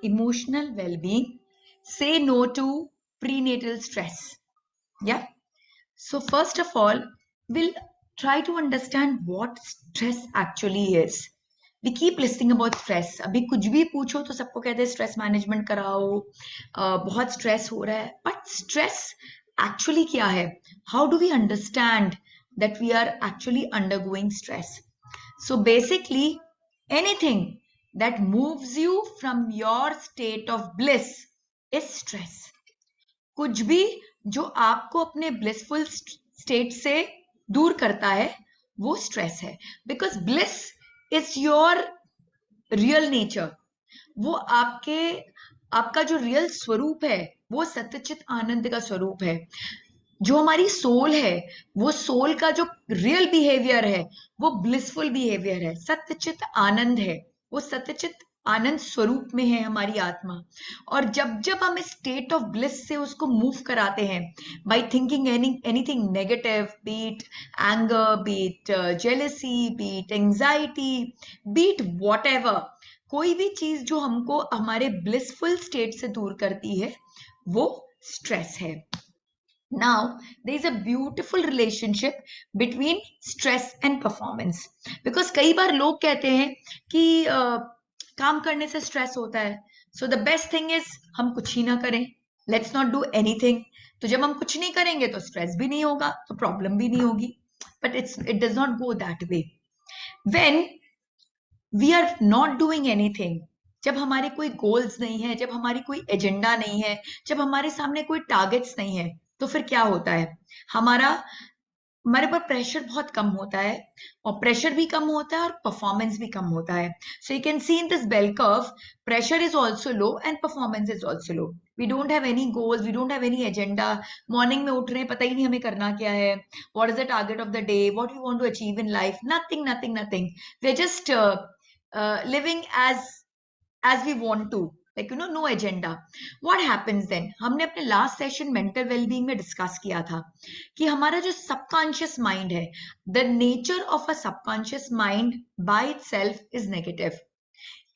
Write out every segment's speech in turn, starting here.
emotional well-being, say no to prenatal stress. Yeah. So first of all, we'll try to understand what stress actually is. We keep listening about stress. अभी कुछ भी पूछो तो सबको कहते हैं stress management कराओ, बहुत स्ट्रेस हो रहा है. बट स्ट्रेस एक्चुअली क्या है? How do we understand that we are actually undergoing stress? So basically, anything that moves you from your state of bliss is stress. कुछ भी जो आपको अपने ब्लिसफुल स्टेट से दूर करता है वो स्ट्रेस है. Because bliss is your real nature. वो आपका जो रियल स्वरूप है वो सत्यचित आनंद का स्वरूप है. जो हमारी सोल है वो सोल का जो रियल बिहेवियर है वो ब्लिसफुल बिहेवियर है, सत्यचित आनंद है. वो सत्यचित आनंद स्वरूप में है हमारी आत्मा. और जब जब हम इस स्टेट ऑफ ब्लिस से उसको मूव कराते हैं by thinking anything negative, be it anger, be it jealousy, be it anxiety, be it whatever, कोई भी चीज जो हमको हमारे ब्लिसफुल स्टेट से दूर करती है वो स्ट्रेस है. Now, there is a beautiful relationship between stress and performance. Because कई बार लोग कहते हैं कि काम करने से स्ट्रेस होता है. So the best thing is हम कुछ ही ना करें. Let's not do anything. तो जब हम कुछ नहीं करेंगे तो स्ट्रेस भी नहीं होगा, तो प्रॉब्लम भी नहीं होगी. But it does not go that way. When we are not doing anything, जब हमारे कोई गोल्स नहीं है, जब हमारी कोई एजेंडा नहीं है, जब हमारे सामने कोई टारगेट्स नहीं है, तो फिर क्या होता है? हमारे पर प्रेशर बहुत कम होता है, और प्रेशर भी कम होता है और परफॉर्मेंस भी कम होता है. So you can see in this bell curve, pressure is also low and performance is also low. We don't have any goals, we don't have any agenda. Morning में उठ रहे हैं, पता ही नहीं हमें करना क्या है. What is the target of the day? What we want to achieve in life? Nothing, nothing, nothing. We are just living as we want to, like no agenda. What happens then? हमने अपने last session mental wellbeing में discuss किया था कि हमारा जो subconscious mind है, the nature of a subconscious mind by itself is negative.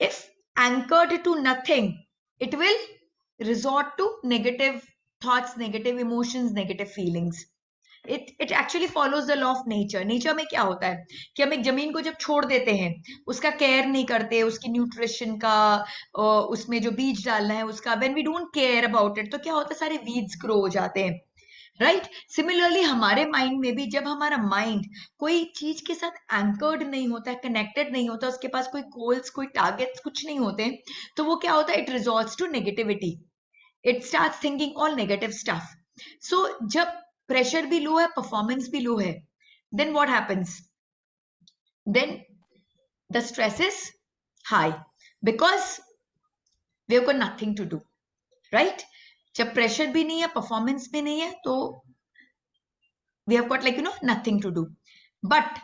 If anchored to nothing, it will resort to negative thoughts, negative emotions, negative feelings. It actually follows the law of nature. Nature में क्या होता है कि हम एक जमीन को जब छोड़ देते हैं, उसका केयर नहीं करते, उसकी न्यूट्रिशन का, उसमें जो बीज डालना है उसका, when we don't care about it, तो क्या होता है? सारे वीड्स ग्रो हो जाते हैं. राइट? सिमिलरली हमारे माइंड में भी जब हमारा माइंड कोई चीज के साथ एंकर्ड नहीं होता है, कनेक्टेड नहीं होता, उसके पास कोई गोल्स, कोई टारगेट्स कुछ नहीं होते, तो वो क्या होता है? It resorts to negativity. It starts thinking all negative stuff. So जब प्रेशर भी लो है, परफॉर्मेंस भी लो है, then what happens? Then the stress is high because we have got nothing to do, right? जब प्रेशर भी नहीं है, परफॉर्मेंस भी नहीं है, तो we have got nothing to do. But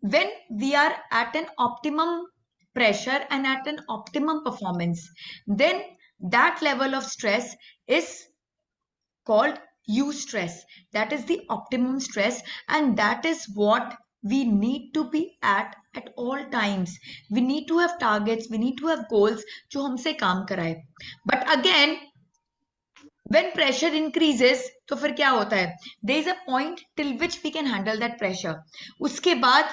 when we are at an optimum pressure and at an optimum performance, then that level of stress is called eustress. That is the optimum stress, and that is what we need to be at all times. We need to have targets, we need to have goals जो हमसे काम कराए. But again, when pressure increases, तो फिर क्या होता है? There is a point till which we can handle that pressure. उसके बाद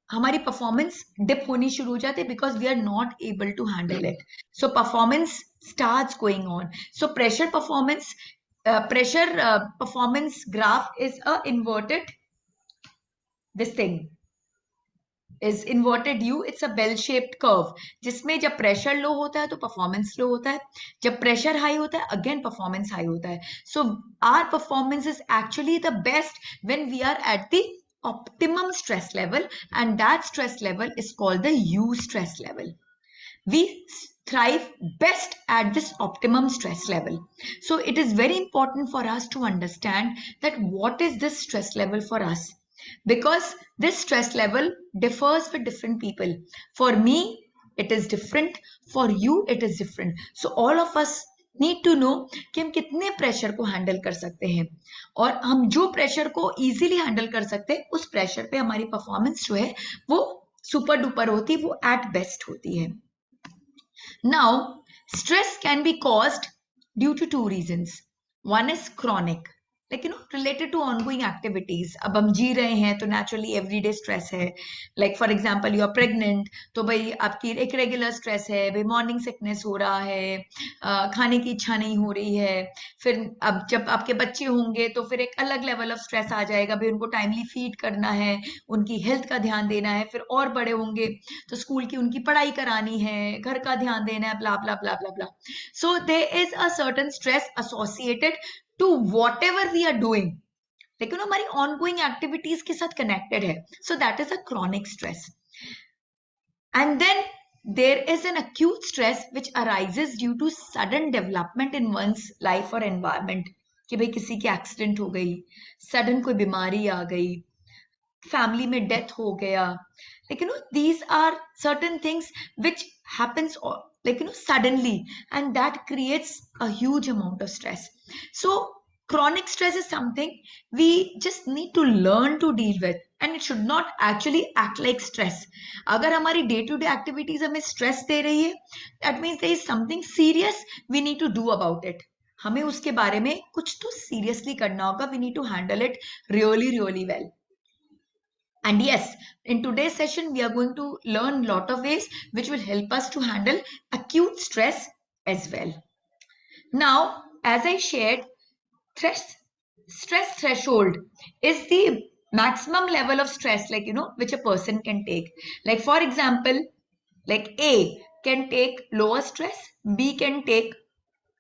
हमारी परफॉर्मेंस डिप होनी शुरू हो जाती है because we are not able to handle it. So performance starts going on. So pressure performance graph is a inverted, this thing is inverted U. It's a bell shaped curve जिसमें जब pressure low होता है तो performance low होता है, जब pressure high होता है अगेन परफॉर्मेंस हाई होता है. So our performance is actually the best when we are at the optimum stress level, and that stress level is called the eustress level. We thrive best at this optimum stress level. So it is very important for us to understand that what is this stress level for us, because this stress level differs for different people. For me it is different, for you it is different. So all of us need to know कि हम कितने pressure को handle कर सकते हैं, और हम जो प्रेशर को इजीली हैंडल कर सकते हैं उस प्रेशर पे हमारी परफॉर्मेंस जो है वो सुपर डुपर होती है, वो एट बेस्ट होती है. Now, stress can be caused due to two reasons. One is chronic, like related to ongoing activities. अब हम जी रहे हैं तो naturally everyday stress है. Like for example, you are pregnant, तो भाई आपकी एक regular stress है, भाई morning sickness हो रहा है, खाने की इच्छा नहीं हो रही है. फिर अब जब आपके बच्चे होंगे तो फिर एक अलग level of stress आ जाएगा, भाई उनको timely feed करना है, उनकी health का ध्यान देना है. फिर और बड़े होंगे तो स्कूल की उनकी पढ़ाई करानी है, घर का ध्यान देना है, blah blah blah blah blah. So there is a certain stress associated to whatever we are doing. लेकिन हमारी ongoing activities के साथ connected है. So that is a chronic stress. And then there is an acute stress which arises due to sudden development in one's life or environment. कि भाई किसी की accident हो गई, सडन कोई बीमारी आ गई, फैमिली में डेथ हो गया. Like these are certain things which happens like suddenly, and that creates a huge amount of stress. So chronic stress is something we just need to learn to deal with, and it should not actually act like stress. अगर हमारी day to day activities हमें stress दे रही है, that means there is something serious we need to do about it. हमें उसके बारे में कुछ तो seriously करना होगा. We need to handle it really really well. And yes, in today's session, we are going to learn a lot of ways which will help us to handle acute stress as well. Now, as I shared, stress threshold is the maximum level of stress, like, which a person can take. Like, for example, like A can take lower stress, B can take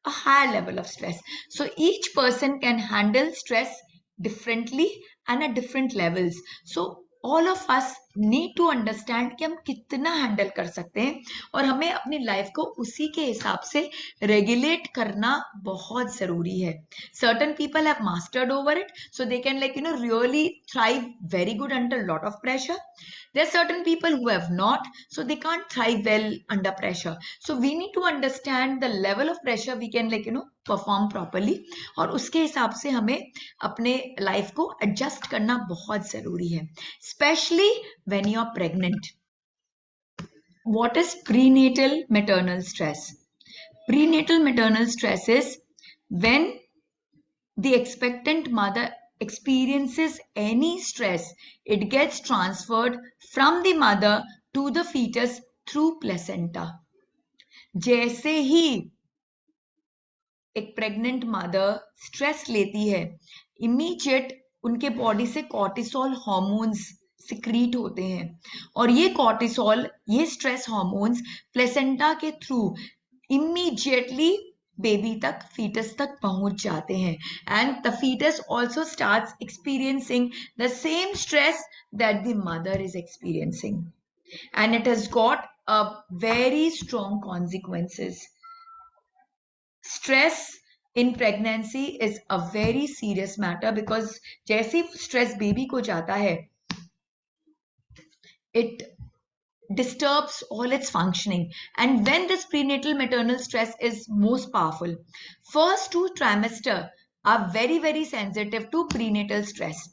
a higher level of stress. So each person can handle stress differently and at different levels. So all of us need to understand कि हम कितना handle कर सकते हैं और हमें अपनी life को उसी के हिसाब से रेगुलेट करना बहुत जरूरी है. Certain people have mastered over it, so they can really thrive very good under a lot of pressure. There are certain people who have not, so they can't thrive well under pressure. So we need to understand the level of pressure we can perform properly, और उसके हिसाब से हमें अपने life को adjust करना बहुत जरूरी है, especially when you are pregnant. What is prenatal maternal stress? Prenatal maternal stress is when the expectant mother experiences any stress, it gets transferred from the mother to the fetus through placenta. जैसे ही एक pregnant mother stress लेती है, immediate उनके body से cortisol hormones secrete होते हैं, और ये कॉर्टिसोल, ये स्ट्रेस हार्मोन्स प्लेसेंटा के थ्रू इमीडिएटली बेबी तक, फीटस तक पहुंच जाते हैं, and the fetus also starts experiencing the same stress that the mother is experiencing, and it has got a very strong consequences. Stress in pregnancy is a very serious matter because जैसे stress baby को जाता है, it disturbs all its functioning. And when this prenatal maternal stress is most powerful, first 2 trimester are very, very sensitive to prenatal stress.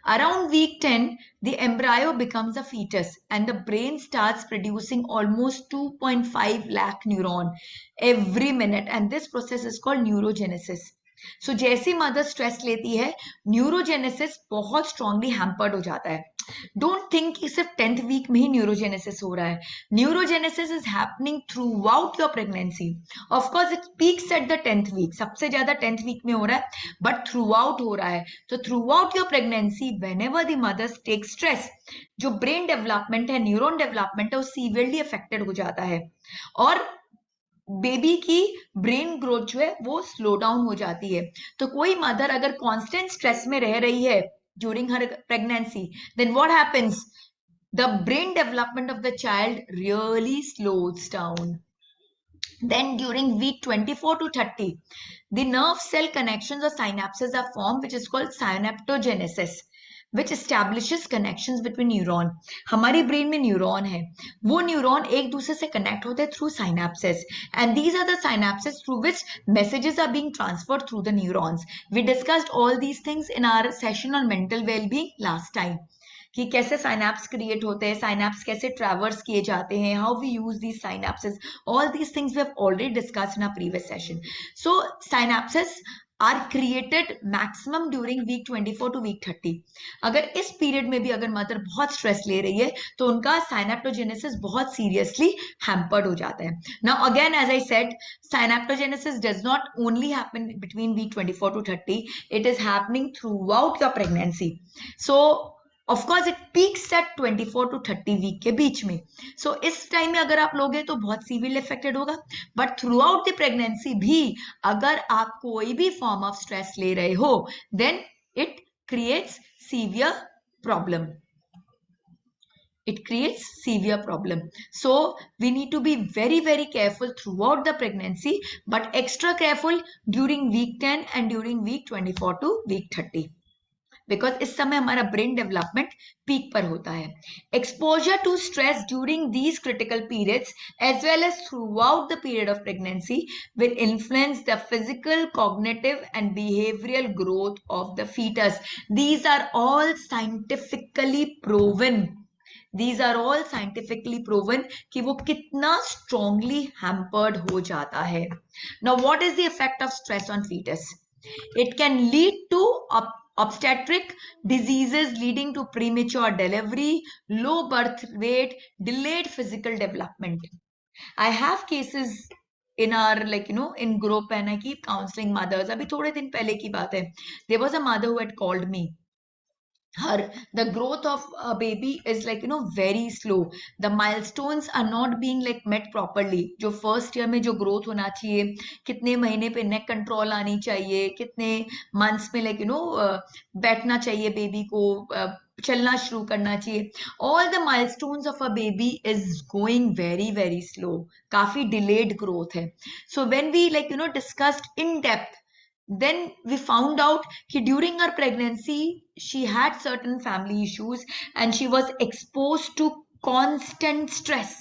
Around week 10, the embryo becomes a fetus and the brain starts producing almost 2.5 lakh neuron every minute, and this process is called neurogenesis. So जैसी mother stress लेती है, neurogenesis बहुत strongly hampered हो जाता है. Don't think कि सिर्फ 10th week में ही न्यूरोजेनेसिस हो रहा है. Neurogenesis is happening throughout your pregnancy. Of course it peaks at the 10th week, सबसे ज्यादा 10th वीक में हो रहा है, बट थ्रू आउट हो रहा है. तो throughout your pregnancy whenever the mothers take stress, जो ब्रेन डेवलपमेंट है, न्यूरॉन डेवलपमेंट है, वो सीवियरली अफेक्टेड हो जाता है, और बेबी की ब्रेन ग्रोथ जो है वो स्लो डाउन हो जाती है. तो कोई मदर अगर कांस्टेंट स्ट्रेस में रह रही है ड्यूरिंग हर pregnancy, then what happens? The brain development of the child really slows down. Then during week 24 to 30, the nerve cell connections or synapses are formed, which is called synaptogenesis, which establishes connections between neuron. हमारी brain में neuron है, वो neuron एक दूसरे से connect होते हैं through synapses, and these are the synapses through which messages are being transferred through the neurons. We discussed all these things in our session on mental well-being last time. कि कैसे synapse create होते हैं, synapse कैसे traverse किए जाते हैं, how we use these synapses, all these things we have already discussed in our previous session. So synapses are created maximum during week 24 to week 30. अगर इस पीरियड में भी अगर मदर बहुत स्ट्रेस ले रही है तो उनका साइनैप्टोजेनेसिस बहुत सीरियसली हैम्पर्ड हो जाता है. Now again as I said, synaptogenesis does not only happen between week 24 to 30, it is happening throughout your pregnancy. So of course it peaks at 24 to 30 week के बीच में. so इस टाइम में अगर आप लोगे तो बहुत सीवियरली अफेक्टेड होगा. But through out the pregnancy भी अगर आप कोई भी फॉर्म ऑफ स्ट्रेस ले रहे हो then it creates severe problem. It creates severe problem. So we need to be very careful throughout the pregnancy, but extra careful during week 10 and during week 24 to week 30, because इस समय हमारा brain development peak पर होता है. Exposure to stress during these critical periods as well as throughout the period of pregnancy will influence the physical, cognitive and behavioral growth of the fetus. These are all scientifically proven. These are all scientifically proven कि वो कितना strongly hampered हो जाता है. Now what is the effect of stress on fetus? It can lead to obstetric diseases leading to premature delivery, low birth weight, delayed physical development. I have cases in our in group and I keep counseling mothers. अभी थोड़े दिन पहले की बात है. There was a mother who had called me. The growth of a baby is very slow. The milestones are not being met properly. जो first year में जो growth होना चाहिए, कितने महीने पे neck control आनी चाहिए, कितने months में बैठना चाहिए baby को, चलना शुरू करना चाहिए, all the milestones of a baby is going very slow. काफी delayed growth है. So when we discussed in depth, then we found out that during her pregnancy she had certain family issues and she was exposed to constant stress.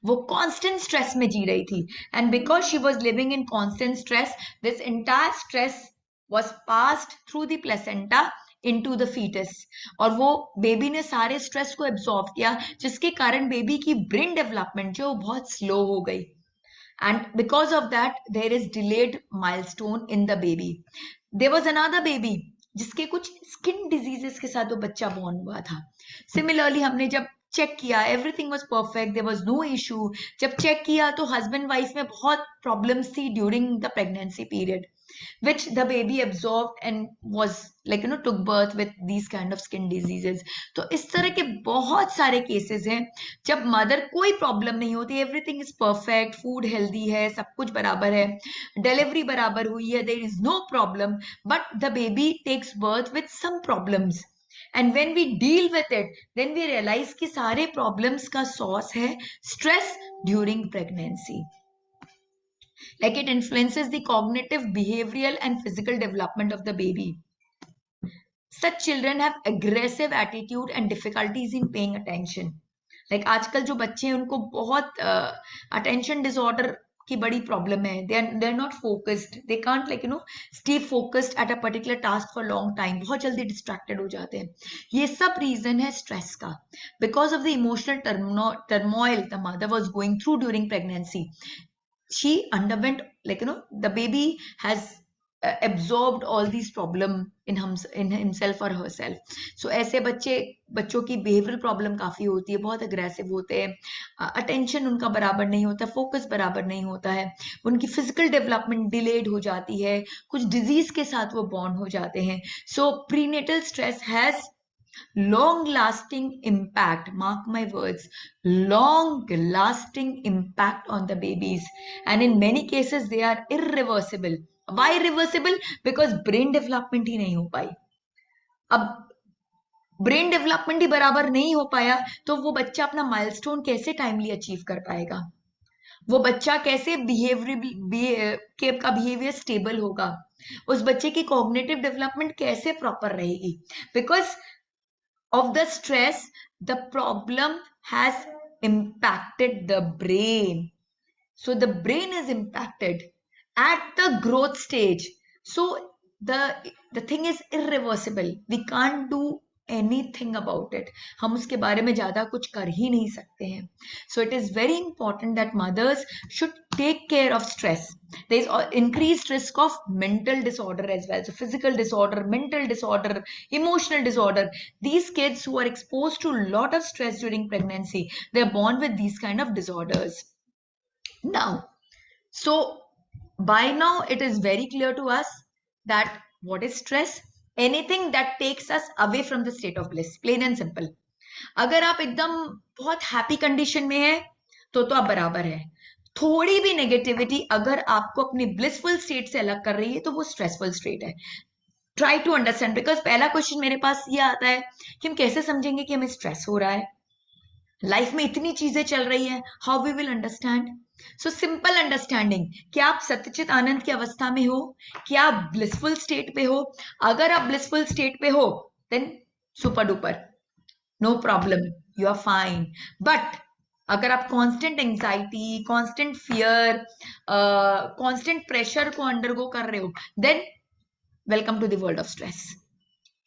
वो constant stress में जी रही थी, and because she was living in constant stress, this entire stress was passed through the placenta into the fetus. और वो baby ने सारे stress को absorb किया, जिसके कारण बेबी की ब्रेन डेवलपमेंट जो बहुत स्लो हो गई. And because of that there is delayed milestone in the baby. There was another baby जिसके कुछ स्किन डिजीजेस के साथ वो बच्चा बॉर्न हुआ था. सिमिलरली हमने जब चेक किया everything was perfect, there was no issue. जब चेक किया तो हस्बैंड वाइफ में बहुत प्रॉब्लम्स थी during the pregnancy period, which the baby absorbed and was took birth with these kind of skin diseases. तो इस तरह के बहुत सारे केसेस हैं जब मदर कोई प्रॉब्लम नहीं होती, everything is perfect, food healthy है, सब कुछ बराबर है, डिलीवरी बराबर हुई है, there is no problem, but the baby takes birth with some problems. And when we deal with it, then we realize कि सारे problems का source है stress during pregnancy. Like it influences the cognitive, behavioral and physical development of the baby. Such children have aggressive attitude and difficulties in paying attention. Like आजकल जो बच्चे हैं उनको बहुत attention disorder की बड़ी प्रॉब्लम है. They're not focused. They can't stay focused at a particular task for long time. बहुत जल्दी distracted हो जाते हैं. ये सब reason है stress का. Because of the emotional turmoil the mother was going through during pregnancy, she underwent the baby has absorbed all these problem in himself or herself. So ऐसे बच्चों की behavioral problem काफी होती है, बहुत aggressive होते हैं, attention उनका बराबर नहीं होता, focus बराबर नहीं होता है, उनकी physical development delayed हो जाती है, कुछ disease के साथ वो born हो जाते हैं. So prenatal stress has long lasting impact, mark my words, long lasting impact on the babies, and in many cases they are irreversible. Why irreversible? Because brain development ही नहीं हो पाई. अब ब्रेन डेवलपमेंट ही बराबर नहीं हो पाया तो वो बच्चा अपना माइलस्टोन कैसे टाइमली अचीव कर पाएगा, वो बच्चा कैसे का बिहेवियर स्टेबल होगा, उस बच्चे की कॉग्निटिव डेवलपमेंट कैसे प्रॉपर रहेगी. Because of the stress, the problem has impacted the brain. So the brain is impacted at the growth stage. So the thing is irreversible. We can't do anything about it. हम उसके बारे में ज्यादा कुछ कर ही नहीं सकते हैं. So it is very important that mothers should take care of stress. There is increased risk of mental disorder as well. So physical disorder, mental disorder, emotional disorder. These kids who are exposed to a lot of stress during pregnancy, they are born with these kind of disorders. Now, so by now it is very clear to us that what is stress? Anything that takes us away from the state of bliss, plain and simple. अगर आप एकदम बहुत happy condition में है तो आप बराबर है. थोड़ी भी नेगेटिविटी अगर आपको अपनी ब्लिसफुल स्टेट से अलग कर रही है तो वो स्ट्रेसफुल स्टेट है. ट्राई टू अंडरस्टैंड, बिकॉज पहला क्वेश्चन मेरे पास ये आता है कि हम कैसे समझेंगे कि हमें स्ट्रेस हो रहा है. लाइफ में इतनी चीजें चल रही है, how we will understand. So simple understanding कि आप सत्यचित आनंद की अवस्था में हो, कि आप ब्लिसफुल स्टेट पे हो. अगर आप ब्लिसफुल स्टेट पे हो then super duper, no problem, you are fine. But अगर आप constant anxiety, constant fear, constant pressure को अंडरगो कर रहे हो, then welcome to the world of stress.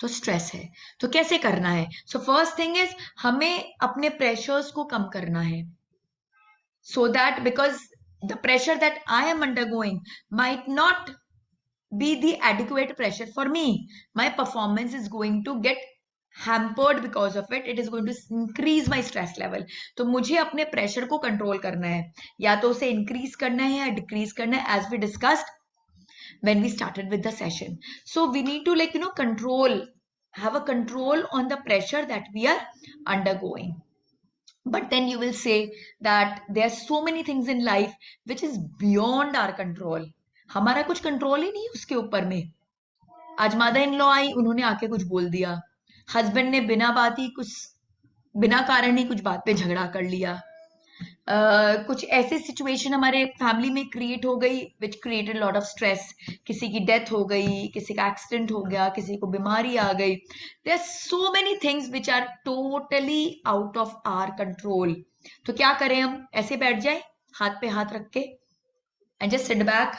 तो स्ट्रेस है, तो कैसे करना है? सो फर्स्ट थिंग इज हमें अपने प्रेशर्स को कम करना है. So that because the pressure that I am undergoing might not be the adequate pressure for me. My performance is going to get hampered because of it. It is going to increase my stress level. तो मुझे अपने pressure को control करना है, या तो उसे increase करना है या डिक्रीज करना है, as we discussed when we started with the session. So we need to have a control on the pressure that we are undergoing. But then you will say that there are so many things in life which is beyond our control. हमारा कुछ control ही नहीं उसके ऊपर में. आज mother in law I, उन्होंने आके कुछ बोल दिया. हस्बैंड ने बिना कारण ही कुछ बात पे झगड़ा कर लिया. कुछ ऐसी सिचुएशन हमारे फैमिली में क्रिएट हो गई which created lot of stress. किसी की डेथ हो गई, किसी का एक्सीडेंट हो गया, किसी को बीमारी आ गई. There are so many things which are totally out of our control. तो क्या करें? हम ऐसे बैठ जाए हाथ पे हाथ रख के एंड जस्ट सिट बैक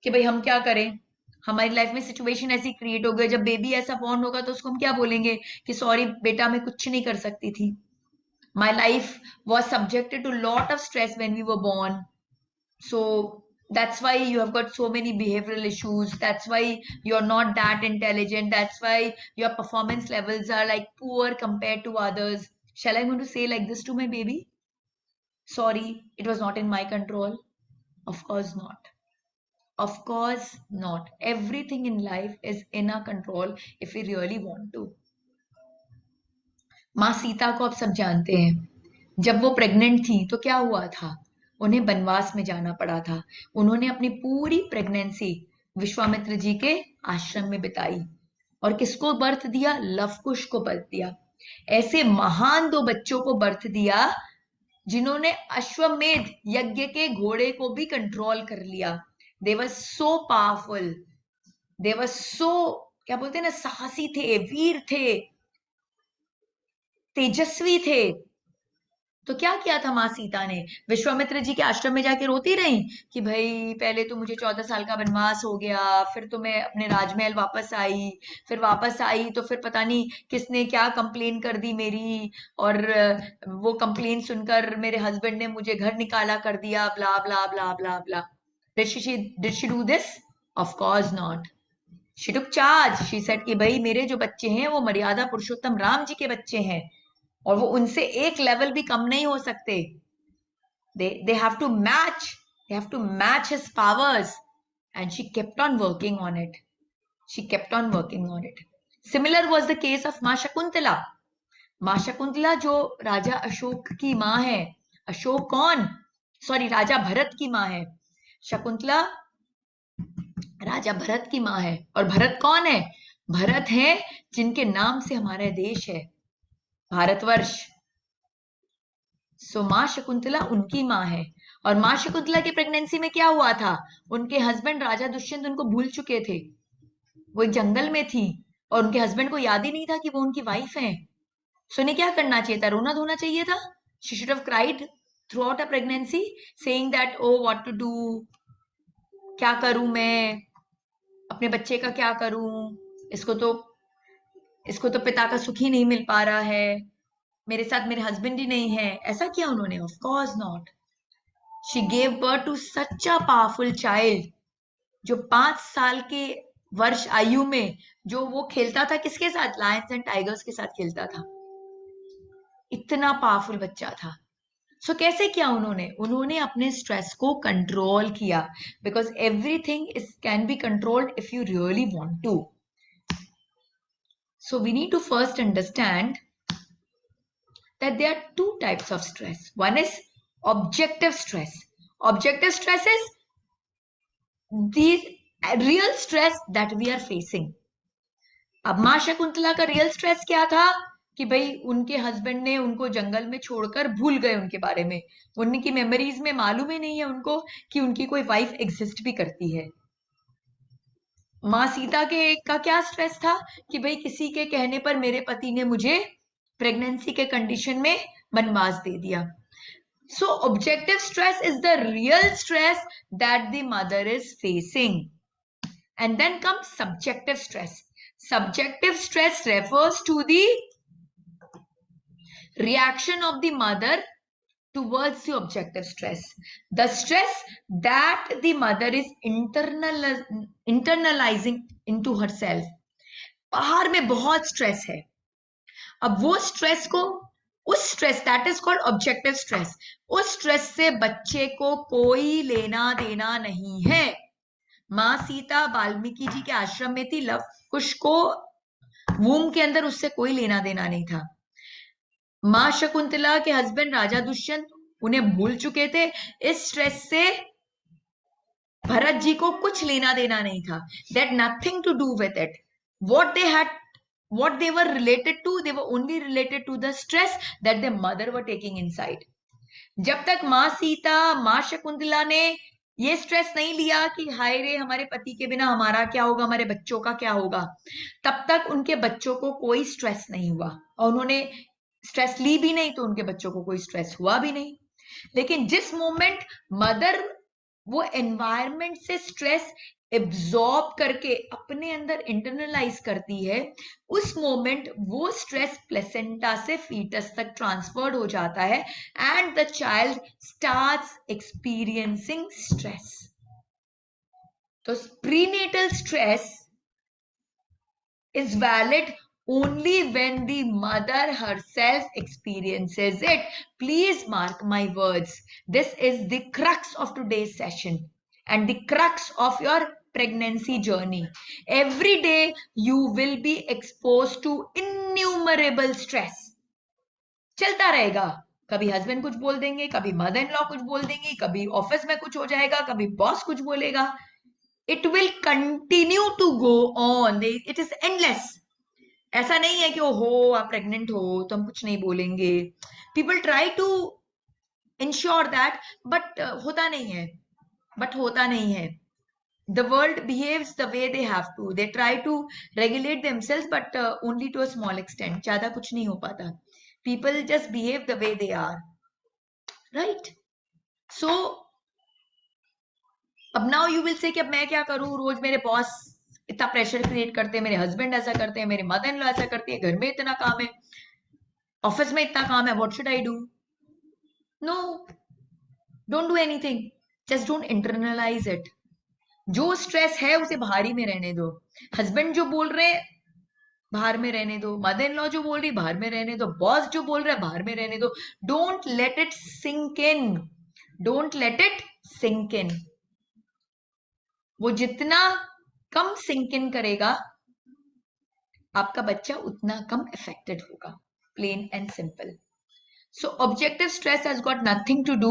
कि भाई हम क्या करें. हमारी लाइफ में सिचुएशन ऐसी क्रिएट हो गई, जब बेबी ऐसा बॉर्न होगा तो उसको हम क्या बोलेंगे कि सॉरी बेटा, मैं कुछ नहीं कर सकती थी. My life was subjected to a lot of stress when we were born. So that's why you have got so many behavioral issues. That's why you're not that intelligent. That's why your performance levels are like poor compared to others. Shall I going to say like this to my baby? Sorry, it was not in my control. Of course not. Of course not. Everything in life is in our control if we really want to. माँ सीता को आप सब जानते हैं. जब वो pregnant थी तो क्या हुआ था? उन्हें वनवास में जाना पड़ा था. उन्होंने अपनी पूरी प्रेगनेंसी विश्वामित्र जी के आश्रम में बिताई. और किसको बर्थ दिया? लवकुश को बर्थ दिया. ऐसे महान 2 बच्चों को बर्थ दिया जिन्होंने अश्वमेध यज्ञ के घोड़े को भी कंट्रोल कर लिया. दे वर सो पावरफुल, दे वर सो, क्या बोलते हैं ना, साहसी थे, वीर थे, तेजस्वी थे. तो क्या किया था माँ सीता ने? विश्वामित्र जी के आश्रम में जाके रोती रही कि भाई पहले तो मुझे 14 साल का वनवास हो गया, फिर तो मैं अपने राजमहल वापस आई, फिर वापस आई तो फिर पता नहीं किसने क्या कंप्लेन कर दी मेरी, और वो कंप्लेन सुनकर मेरे हस्बैंड ने मुझे घर निकाला कर दिया, ब्ला ब्ला ब्ला ब्ला ब्ला. Did she do this? Of course not. She took charge. She said कि भाई मेरे जो बच्चे हैं वो मर्यादा पुरुषोत्तम राम जी के बच्चे हैं और वो उनसे एक लेवल भी कम नहीं हो सकते. They have to match his powers, and she kept on working on it. Similar was the case of माँ शकुंतला. माँ शकुंतला जो राजा अशोक की माँ है. अशोक कौन? सॉरी, राजा भरत की माँ है. शकुंतला राजा भरत की माँ है. और भरत कौन है? भरत है जिनके नाम से हमारा देश है, भारतवर्ष. सो माँ शकुंतला उनकी माँ है. और माँ शकुंतला की प्रेगनेंसी में क्या हुआ था? उनके हस्बैंड राजा दुष्यंत उनको भूल चुके थे. वो एक जंगल में थी और उनके हस्बैंड को याद ही नहीं था कि वो उनकी वाइफ है. सो उन्हें क्या करना चाहिए था? रोना धोना चाहिए था. She should have cried throughout a pregnancy saying that oh what to do, क्या करूं मैं, अपने बच्चे का क्या करूं, इसको तो इसको तो पिता का सुख ही नहीं मिल पा रहा है, मेरे साथ मेरे हस्बैंड ही नहीं है, ऐसा किया उन्होंने? Of course not. She gave birth to such a powerful child, जो 5 साल के वर्ष आयु में जो वो खेलता था किसके साथ? लायंस एंड टाइगर्स के साथ खेलता था. इतना पावरफुल बच्चा था. सो कैसे किया उन्होंने? उन्होंने अपने स्ट्रेस को कंट्रोल किया, because everything is can be controlled if you really want to. So we need to first understand that there are two types of stress. One is objective stress. Objective stress is the real stress that we are facing. अब मां शकुंतला का real stress क्या था? कि भाई उनके husband ने उनको जंगल में छोड़कर भूल गए उनके बारे में, उनकी मेमोरीज में मालूम ही नहीं है उनको कि उनकी कोई वाइफ एग्जिस्ट भी करती है. मां सीता के का क्या स्ट्रेस था? कि भाई किसी के कहने पर मेरे पति ने मुझे प्रेगनेंसी के कंडीशन में वनवास दे दिया. So objective stress is the real stress that the mother is facing. And then comes subjective stress. Subjective stress refers to the reaction of the mother towards the objective stress. The stress that the mother is internalizing into herself. बाहर में बहुत stress है. अब वो stress को, उस stress that is called objective stress, उस stress से बच्चे को कोई लेना देना नहीं है. मां सीता वाल्मीकि जी के आश्रम में थी, लव कुश को वूम के अंदर उससे कोई लेना देना नहीं था. मां शकुंतला के हस्बैंड राजा दुष्यंत उन्हें भूल चुके थे. इस स्ट्रेस से भरत जी को कुछ लेना देना नहीं था. That nothing to do with it. What they were related to, they were only related to the stress that their mother were taking inside. जब तक मां सीता, मां शकुंतला ने ये स्ट्रेस नहीं लिया कि हाय रे हमारे पति के बिना हमारा क्या होगा, हमारे बच्चों का क्या होगा, तब तक उनके बच्चों को कोई स्ट्रेस नहीं हुआ. और उन्होंने स्ट्रेस ली भी नहीं तो उनके बच्चों को कोई स्ट्रेस हुआ भी नहीं. लेकिन जिस मोमेंट मदर वो एनवायरमेंट से स्ट्रेस एब्जॉर्ब करके अपने अंदर इंटरनलाइज करती है, उस मोमेंट वो स्ट्रेस प्लेसेंटा से फीटस तक ट्रांसफर्ड हो जाता है and the child starts experiencing stress. तो prenatal stress is valid only when the mother herself experiences it. Please mark my words. This is the crux of today's session and the crux of your pregnancy journey. Every day you will be exposed to innumerable stress. चलता रहेगा. कभी husband कुछ बोल देंगे, कभी mother in law कुछ बोल देंगी, कभी ऑफिस में कुछ हो जाएगा, कभी बॉस कुछ बोलेगा. It will continue to go on. It is endless. ऐसा नहीं है कि ओहो आप प्रेग्नेंट हो तो हम कुछ नहीं बोलेंगे. People try to ensure that, but होता नहीं है. The world behaves the way they have to. They try to regulate themselves, but only to a small extent. ज़्यादा कुछ नहीं हो पाता. People just behave the way they are. Right? So अब now you will say कि अब मैं क्या करूं, रोज मेरे बॉस इतना प्रेशर क्रिएट करते हैं, मेरे हस्बैंड ऐसा करते हैं, मेरे मदर इन लॉ ऐसा करती है, घर में इतना काम है, ऑफिस में इतना काम है, what should I do? No, don't do anything. Just don't internalise it. जो स्ट्रेस है उसे बाहर ही में रहने दो. हस्बैंड जो बोल रहे हैं बाहर में रहने दो, मदर इन लॉ जो बोल रही बाहर में रहने दो, बॉस जो बोल रहा है बाहर में रहने दो. Don't let it sink in. Don't let it sink in. वो जितना कम सिंक इन करेगा आपका बच्चा उतना कम अफेक्टेड होगा. Plain and simple. So objective stress has got nothing to do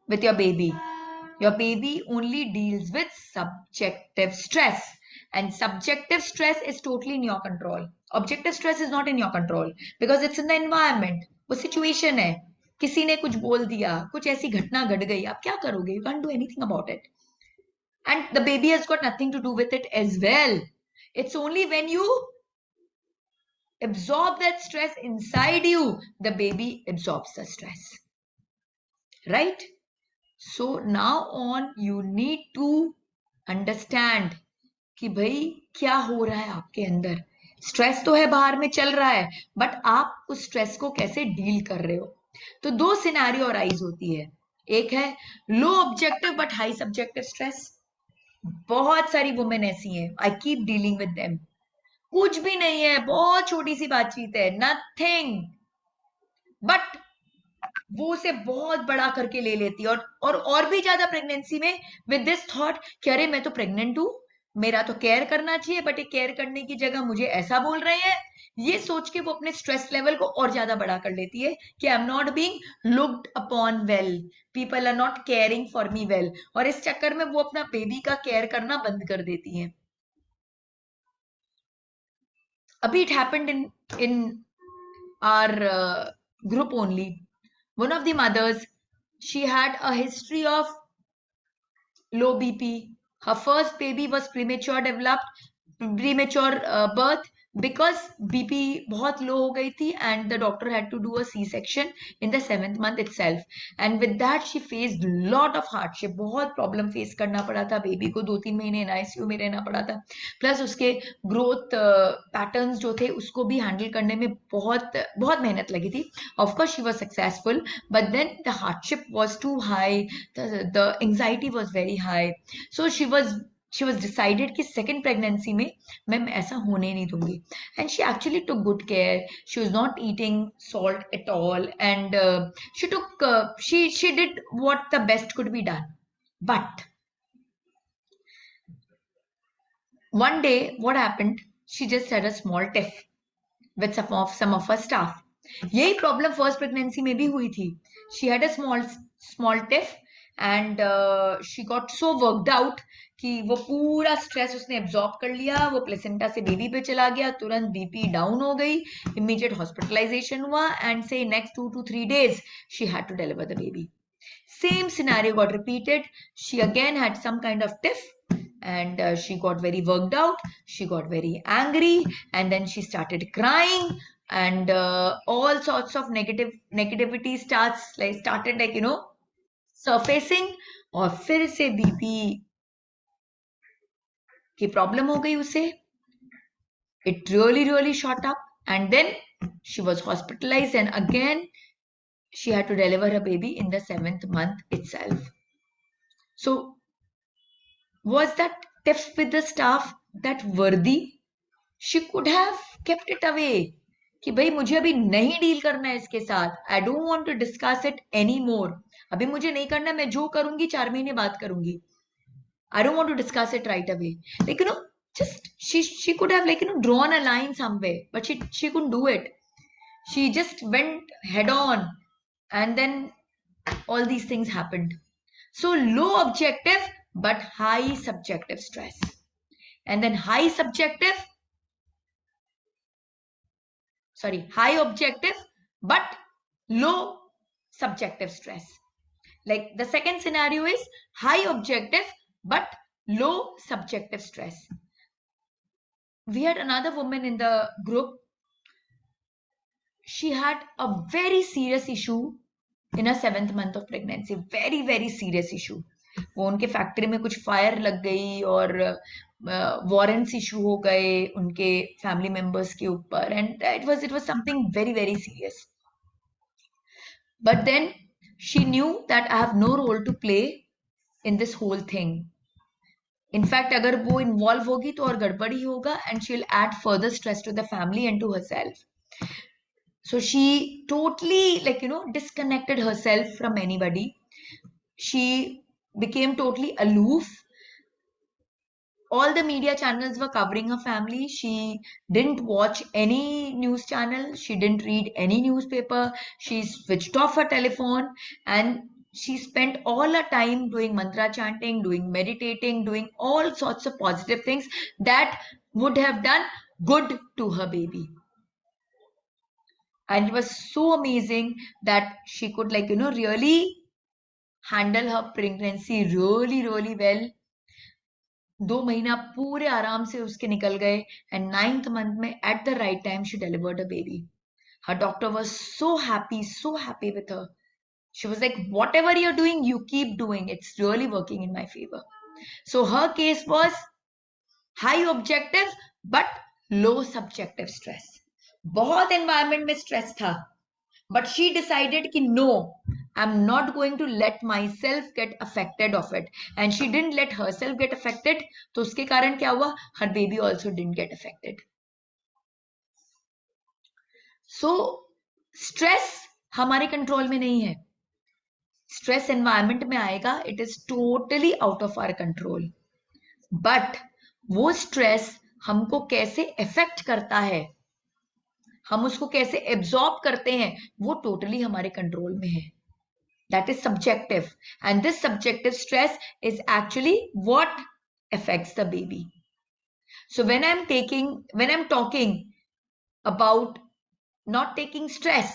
with your baby. Your baby only deals with subjective stress and subjective stress is totally in your control. Objective stress is not in your control because it's in the environment. वो situation है, किसी ने कुछ बोल दिया, कुछ ऐसी घटना घट गई, आप क्या करोगे? You can't do anything about it. And the baby has got nothing to do with it as well. It's only when you absorb that stress inside you, the baby absorbs the stress. Right? So now on, you need to understand कि भाई क्या हो रहा है आपके अंदर. Stress तो है, बाहर में चल रहा है, बट आप उस स्ट्रेस को कैसे डील कर रहे हो। तो दो सिनेरियो अराइज होती है, एक है low objective but high subjective stress. बहुत सारी वुमेन ऐसी हैं, I keep dealing with them. कुछ भी नहीं है, बहुत छोटी सी बातचीत है, नथिंग, बट वो उसे बहुत बड़ा करके ले लेती है, और भी ज्यादा प्रेगनेंसी में विद दिस थॉट कि अरे मैं तो प्रेग्नेंट हूं, मेरा तो केयर करना चाहिए, बट ये केयर करने की जगह मुझे ऐसा बोल रहे हैं। ये सोच के वो अपने स्ट्रेस लेवल को और ज्यादा बड़ा कर लेती है कि I am not being looked upon well, people are not caring for me well, और इस चक्कर में वो अपना बेबी का केयर करना बंद कर देती है। अभी it happened in our group only. One of the mothers, she had a history of low BP. Her first baby was premature birth, because BP बहुत लो हो गई थी, and the doctor had to do a C-section in the 7th month itself. And with that she faced lot of hardship, बहुत problem face करना पड़ा था, baby को 2-3 महीने ICU में रहना पड़ा था, प्लस उसके ग्रोथ पैटर्न्स जो थे उसको भी हैंडल करने में बहुत बहुत मेहनत लगी थी. Of course she was successful, but then the hardship was too high, the anxiety was very high. So she was decided कि सेकेंड प्रेगनेंसी में मैं ऐसा होने नहीं दूंगी. And she actually took good care, she was not eating salt at all, and she did what the best could be done. But one day what happened, she just had a small tiff with some of her staff. यही problem first pregnancy में भी हुई थी. She had a small tiff, and she got so worked out कि वो पूरा stress उसने absorb कर लिया, वो प्लेसेंटा से बेबी पे चला गया, तुरंत बीपी डाउन हो गई, इमीडिएट हॉस्पिटलाइजेशन हुआ, एंड से next 2 to 3 days she had to deliver the baby. Same scenario got repeated. She again had some kind of tiff, and she got very worked out, she got very angry, and then she started crying, and all sorts of negativity started surfacing. और फिर से BP की problem हो गई उसे. It really shot up, and then she was hospitalized, and again she had to deliver her baby in the 7th month itself. So was that tiff with the staff that worthy? She could have kept it away कि भाई मुझे अभी नहीं deal करना है इसके साथ, I don't want to discuss it any more, अभी मुझे नहीं करना, मैं जो करूंगी 4 महीने बाद करूंगी, I don't want to discuss it right away. Like, just she could have drawn a line somewhere, but she couldn't do it. She just went head on, and then all these things happened. So low objective but high subjective stress, and then high objective but low subjective stress. Like the second scenario is high objective but low subjective stress. We had another woman in the group. She had a very serious issue in her 7th month of pregnancy. very serious issue. वो उनके factory में कुछ fire लग गई, और warrants issue हो गए उनके फैमिली मेंबर्स के ऊपर, and it was something very serious. But then she knew that I have no role to play in this whole thing. In fact अगर वो इन्वॉल्व होगी तो और गड़बड़ी होगा, and she will add further stress to the family and to herself. So she totally disconnected herself from anybody. She became totally aloof. All the media channels were covering her family. She didn't watch any news channel, she didn't read any newspaper, she switched off her telephone, and she spent all her time doing mantra chanting, doing meditating, doing all sorts of positive things that would have done good to her baby. And it was so amazing that she could really handle her pregnancy really well. 2 महीना पूरे आराम से उसके निकल गए, and 9th month में at the right time she delivered a baby. Her doctor was so happy with her. She was like, whatever you're doing, you keep doing, it's really working in my favor. So her case was high objective but low subjective stress. बहुत environment में stress था, but she decided कि no, I'm not going to let myself get affected of it, and she didn't let herself get affected. तो उसके कारण क्या हुआ? Her baby also didn't get affected. So stress हमारे control में नहीं है. स्ट्रेस एनवायरमेंट में आएगा, it is totally out of our control. But वो स्ट्रेस हमको कैसे इफेक्ट करता है, हम उसको कैसे एब्जॉर्ब करते हैं, वो टोटली हमारे कंट्रोल में है. That is subjective, and this subjective stress is actually what affects the baby. So when I'm talking about not taking stress,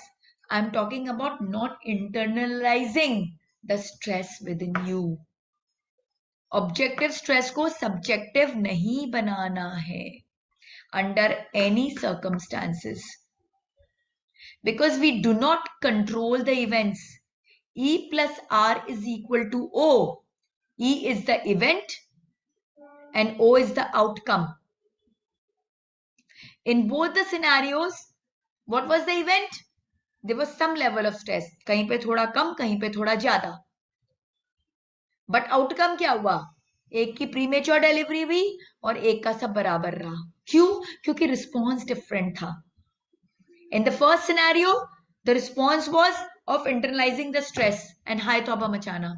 I'm talking about not internalizing the stress within you. Objective stress को subjective नहीं बनाना है under any circumstances, because we do not control the events. E plus R is equal to O. E is the event and O is the outcome. In both the scenarios, what was the event? There was some level of stress. कहीं पे थोड़ा कम, कहीं पे थोड़ा ज्यादा. But outcome क्या हुआ? एक की प्रीमेच्योर डिलीवरी हुई और एक का सब बराबर रहा. क्यों? क्योंकि रिस्पॉन्स डिफरेंट था. In the first scenario, the response was of internalizing the stress and हाय तौबा मचाना,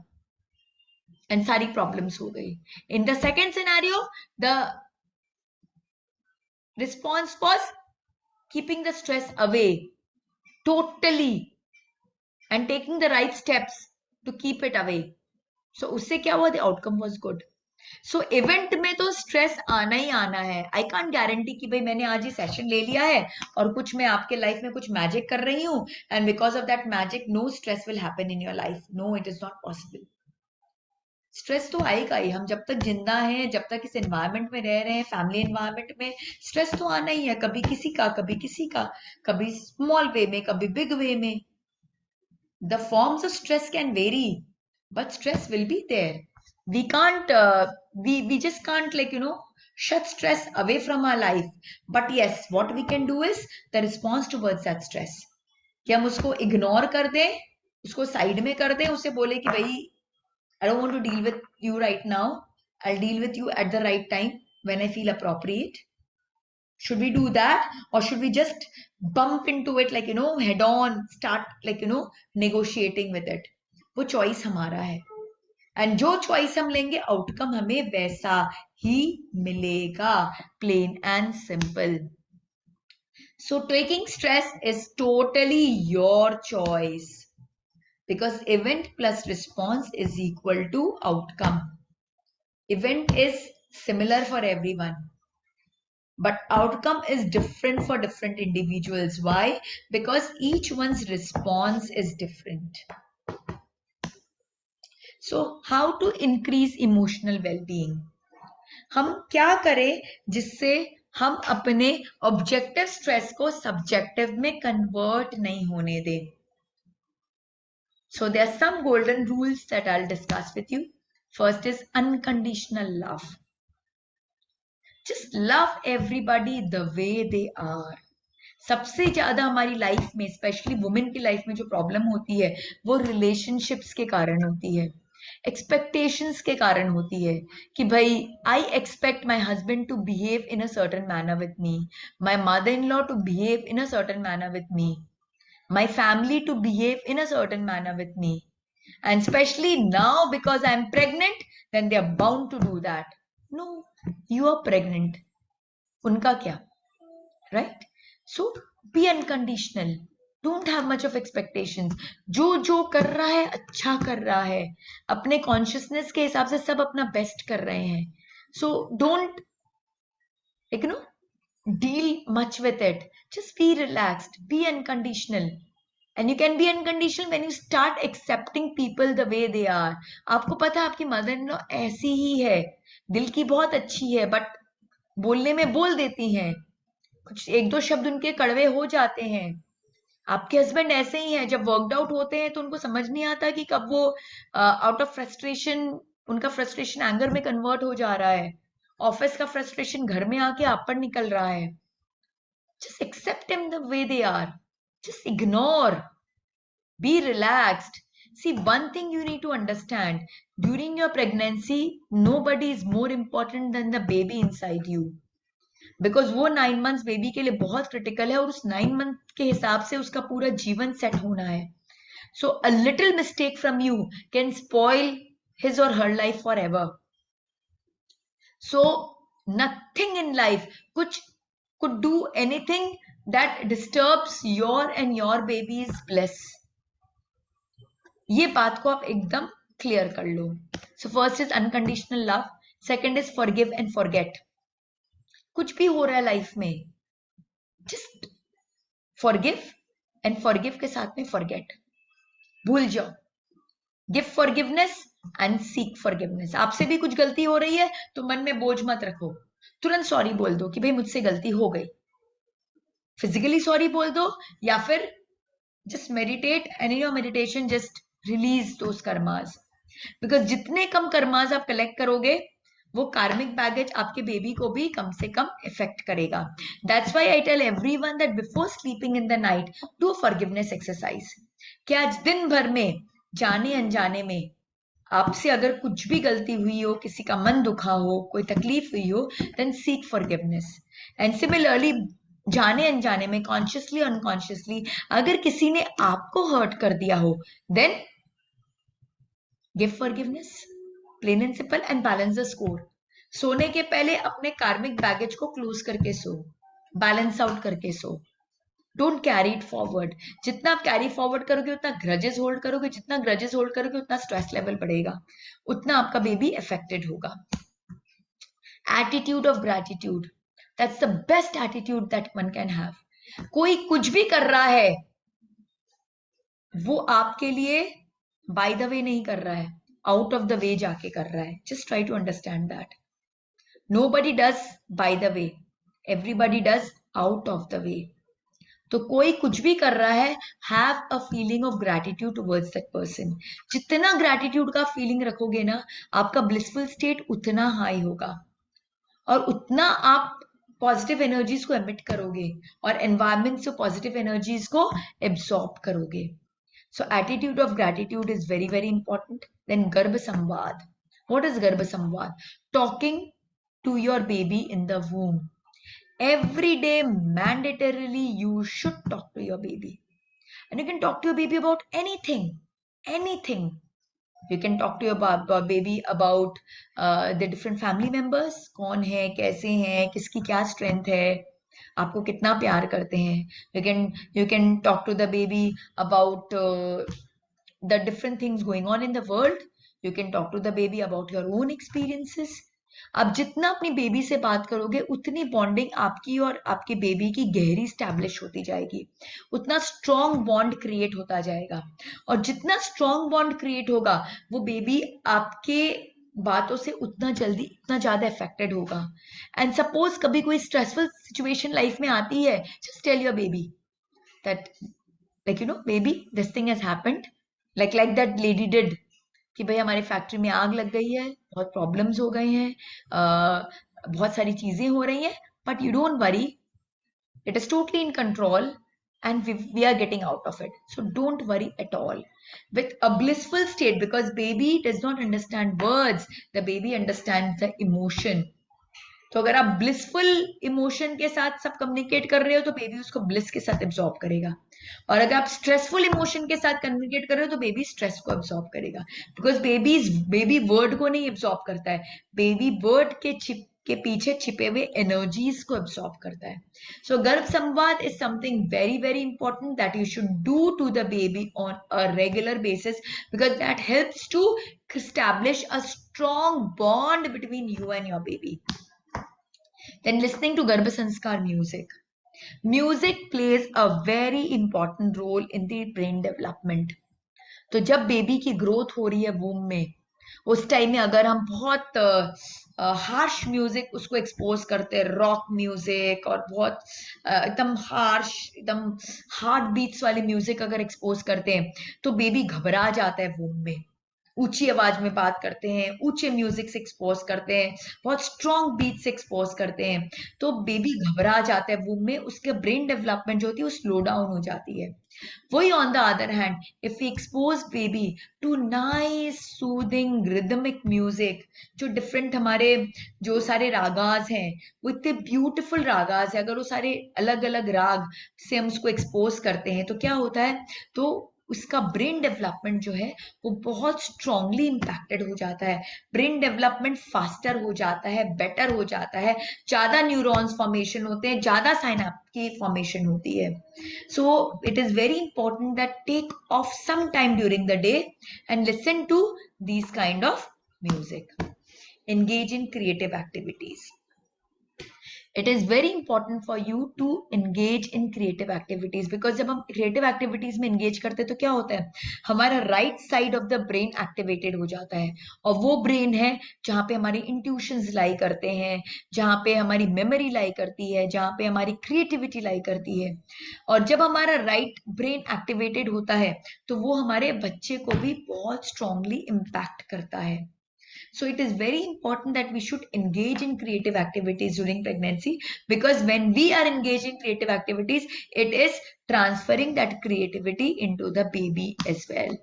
and सारी प्रॉब्लम्स हो गई. In the second scenario, the response was keeping the stress away totally and taking the right steps to keep it away. So उससे क्या हुआ? The outcome was good. So event में तो stress आना ही आना है. I can't guarantee कि भाई मैंने आज ये session ले लिया है और कुछ मैं आपके लाइफ में कुछ मैजिक कर रही हूँ and because of that magic no stress will happen in your life. No, it is not possible. Stress तो आएगा ही. हम जब तक जिंदा हैं, जब तक इस एनवायरनमेंट में रह रहे हैं, फैमिली एनवायरनमेंट में, स्ट्रेस तो आना ही है. कभी किसी का, कभी किसी का, कभी स्मॉल वे में, कभी बिग वे में. The forms of stress can vary, but stress will be there. We can't we just can't, like, shut stress away from our life. But yes, what we can do is the response towards that stress. कि हम उसको ignore कर दें, उसको side में कर दें, उसे बोले कि भाई I don't want to deal with you right now. I'll deal with you at the right time when I feel appropriate. Should we do that, or should we just bump into it, like, head on, start, like, negotiating with it? वो choice हमारा है. And जो choice हम लेंगे, outcome हमें वैसा ही मिलेगा. Plain and simple. So taking stress is totally your choice, because event plus response is equal to outcome. Event is similar for everyone, but outcome is different for different individuals. Why? Because each one's response is different. So how to increase emotional well-being? हम क्या करें जिससे हम अपने objective stress को subjective में convert नहीं होने दें? So there are some golden rules that I'll discuss with you. First is unconditional love. Just love everybody the way they are. सबसे ज्यादा हमारी लाइफ में, स्पेशली वुमेन की लाइफ में जो प्रॉब्लम होती है वो रिलेशनशिप्स के कारण होती है, एक्सपेक्टेशंस के कारण होती है. कि भाई I expect my husband to behave in a certain manner with me, my mother in law to behave in a certain manner with me, my family to behave in a certain manner with me, and especially now because I'm pregnant, then they are bound to do that. No, you are pregnant, unka kya, right? So be unconditional, don't have much of expectations. जो कर रहा है अच्छा कर रहा है, अपने consciousness के हिसाब से सब अपना बेस्ट कर रहे हैं. So don't, like, deal much with it. Just be relaxed, be unconditional. And you can be unconditional when you start accepting people the way they are. आपको पता है आपकी मदर इन लॉ ऐसी ही है, दिल की बहुत अच्छी है, बट बोलने में बोल देती हैं, कुछ एक दो शब्द उनके कड़वे हो जाते हैं. आपके हस्बैंड ऐसे ही हैं, जब वर्कड आउट होते हैं तो उनको समझ नहीं आता कि कब वो आउट ऑफ फ्रस्ट्रेशन, उनका फ्रस्ट्रेशन एंगर में कन्वर्ट हो जा रहा है, ऑफिस का फ्रस्ट्रेशन घर में आके आप पर निकल रहा है. Just accept them the way they are. Just ignore. Be relaxed. See, one thing you need to understand, during your pregnancy, nobody is more important than the baby inside you. Because वो 9 months baby के लिए बहुत critical है और उस 9 month के हिसाब से उसका पूरा जीवन सेट होना है. So a little mistake from you can spoil his or her life forever. So nothing in life कुछ could do anything that disturbs your and your baby's bliss. ये बात को आप एकदम क्लियर कर लो. So first is unconditional love, second is forgive and forget. कुछ भी हो रहा है लाइफ में, जस्ट फॉरगिव एंड फॉरगिव के साथ में फॉरगेट. भूल जाओ. Give forgiveness and seek forgiveness. आपसे भी कुछ गलती हो रही है तो मन में बोझ मत रखो, तुरंत सॉरी बोल दो कि भाई मुझसे गलती हो गई. फिजिकली सॉरी बोल दो या फिर just meditate and in your meditation just release those karmas. Because जितने कम कर्मास आप कलेक्ट करोगे वो कार्मिक बैगेज आपके बेबी को भी कम से कम इफेक्ट करेगा. That's why I tell everyone that before sleeping in the night do forgiveness exercise. कि आज दिन भर में जाने अनजाने में आपसे अगर कुछ भी गलती हुई हो, किसी का मन दुखा हो, कोई तकलीफ हुई हो, then seek forgiveness. And similarly जाने अनजाने में, कॉन्शियसली अनकॉन्शियसली, अगर किसी ने आपको हर्ट कर दिया हो, then give forgiveness, plain and simple, and balance the score. सोने के पहले अपने कार्मिक बैगेज को क्लोज करके सो, बैलेंस आउट करके सो. Don't carry it forward. जितना आप कैरी फॉरवर्ड करोगे उतना ग्रजेस होल्ड करोगे, जितना ग्रजेस होल्ड करोगे उतना स्ट्रेस लेवल बढ़ेगा, उतना आपका बेबी अफेक्टेड होगा. Attitude of gratitude, that's the best attitude that one can have. कोई कुछ भी कर रहा है वो आपके लिए बाय द वे नहीं कर रहा है, आउट ऑफ द वे जाके कर रहा है. Just try to understand that. Nobody does by the way, everybody does out of the way. तो कोई कुछ भी कर रहा है, have a feeling of gratitude towards that person. जितना ग्रैटिट्यूड का फीलिंग रखोगे ना, आपका ब्लिसफुल स्टेट उतना हाई होगा और उतना आप पॉजिटिव एनर्जीज को एमिट करोगे और एनवायरमेंट से पॉजिटिव एनर्जीज को एब्सॉर्ब करोगे. So attitude of gratitude is very very important. Then garbh samvad. What is garbh samvad? Talking to your baby in the womb. Every day, mandatorily, you should talk to your baby. And you can talk to your baby about anything. Anything. You can talk to your baby about the different family members. कौन है, कैसे हैं, किसकी क्या strength है, आपको कितना प्यार करते हैं. You can talk to the baby about the different things going on in the world. You can talk to the baby about your own experiences. आप जितना अपनी बेबी से बात करोगे उतनी बॉन्डिंग आपकी और आपके बेबी की गहरी स्टैब्लिश होती जाएगी, उतना स्ट्रॉन्ग बॉन्ड क्रिएट होता जाएगा. और जितना स्ट्रॉन्ग बॉन्ड क्रिएट होगा वो बेबी आपके बातों से उतना जल्दी, उतना ज्यादा अफेक्टेड होगा. एंड सपोज कभी कोई स्ट्रेसफुल सिचुएशन लाइफ में आती है, just tell your baby that like baby this thing has happened, like that lady did, कि भाई हमारी फैक्ट्री में आग लग गई है, बहुत प्रॉब्लम्स हो गए हैं, बहुत सारी चीजें हो रही हैं, but you don't worry, it is totally in control and we are getting out of it. So don't worry at all. With a blissful state, because baby does not understand words, the baby understands the emotion. तो अगर आप blissful emotion के साथ सब communicate कर रहे हो तो बेबी उसको ब्लिस के साथ एब्जॉर्ब करेगा. और अगर आप स्ट्रेसफुल इमोशन के साथ कम्युनिकेट कर रहे हो तो बेबी स्ट्रेस को एब्जॉर्ब करेगा. बिकॉज बेबी वर्ड को नहीं एब्जॉर्ब करता है, बेबी वर्ड के पीछे छिपे हुए एनर्जीज को एब्सॉर्ब करता है. So garbh samvad is something very very important that you should do to the baby on a regular basis, because that helps to establish a strong bond between you and your baby. Then listening to Garbha Sanskar music. Music plays a very important role in the brain development. तो जब baby की growth हो रही है वूम में, उस time में अगर हम बहुत हार्श म्यूजिक उसको एक्सपोज करते हैं, रॉक म्यूजिक और बहुत एकदम हार्श, एकदम हार्ट बीट्स वाली म्यूजिक अगर एक्सपोज करते हैं तो बेबी घबरा जाता है वूम में, ऊंची आवाज में बात करते हैं, ऊंचे म्यूजिक से एक्सपोज करते हैं, बहुत स्ट्रॉन्ग बीट से एक्सपोज करते हैं, तो बेबी घबरा जाता है वूम में, उसके ब्रेन डेवलपमेंट जो होती है वो स्लो डाउन हो जाती है। वही on the other hand, if we expose baby to nice soothing rhythmic music, जो डिफरेंट हमारे जो सारे रागाज हैं वो इतने ब्यूटीफुल रागाज है, अगर वो सारे अलग अलग राग से हम उसको एक्सपोज करते हैं तो क्या होता है, तो उसका ब्रेन डेवलपमेंट जो है वो बहुत स्ट्रांगली इम्पैक्टेड हो जाता है, ब्रेन डेवलपमेंट फास्टर हो जाता है, बेटर हो जाता है, ज्यादा न्यूरॉन्स फॉर्मेशन होते हैं, ज्यादा साइनाप्स की फॉर्मेशन होती है। So it is very important that take off some time during the day and listen to these kind of music. Engage in creative activities. It is very important for you to engage in creative activities, because जब हम creative activities में engage करते हैं तो क्या होता है, हमारा right side of the brain activated हो जाता है, और वो brain है जहाँ पे हमारी intuitions लाई करते हैं, जहाँ पे हमारी memory लाई करती है, जहाँ पे हमारी creativity लाई करती है। और जब हमारा right brain activated होता है तो वो हमारे बच्चे को भी बहुत strongly impact करता है। So it is very important that we should engage in creative activities during pregnancy, because when we are engaged in creative activities, it is transferring that creativity into the baby as well.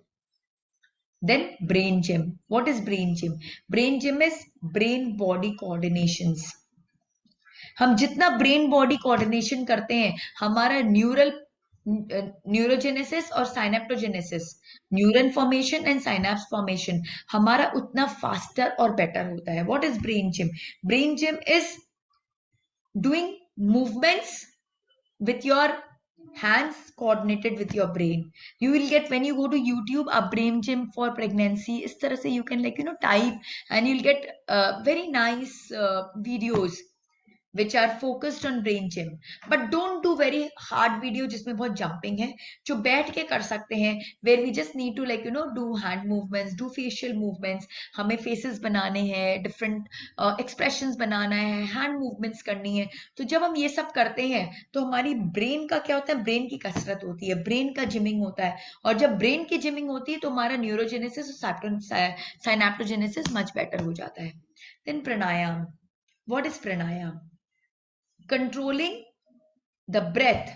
Then brain gym. What is brain gym? Brain gym is brain body coordinations. हम जितना brain body coordination करते हैं, हमारा neurogenesis और synaptogenesis, neuron formation and synapse formation हमारा उतना faster और better होता है। What is brain gym? Brain gym is doing movements with your hands coordinated with your brain. You will get, when you go to YouTube, a brain gym for pregnancy, इस तरह से you can type and you'll get very nice videos which are focused on brain gym. But don't do very hard video जिसमें बहुत jumping है, जो बैठ के कर सकते हैं, where we just need to do hand movements, do facial movements, हमें faces बनाने हैं, different expressions बनाना है, hand movements करनी है। तो जब हम ये सब करते हैं तो हमारी brain का क्या होता है, brain की कसरत होती है, brain का जिमिंग होता है, और जब brain की जिमिंग होती है तो हमारा न्यूरोजेनेसिस और साइनेप्टोजेनेसिस मच बेटर हो जाता है। Then pranayam. What is pranayam? Controlling the breath,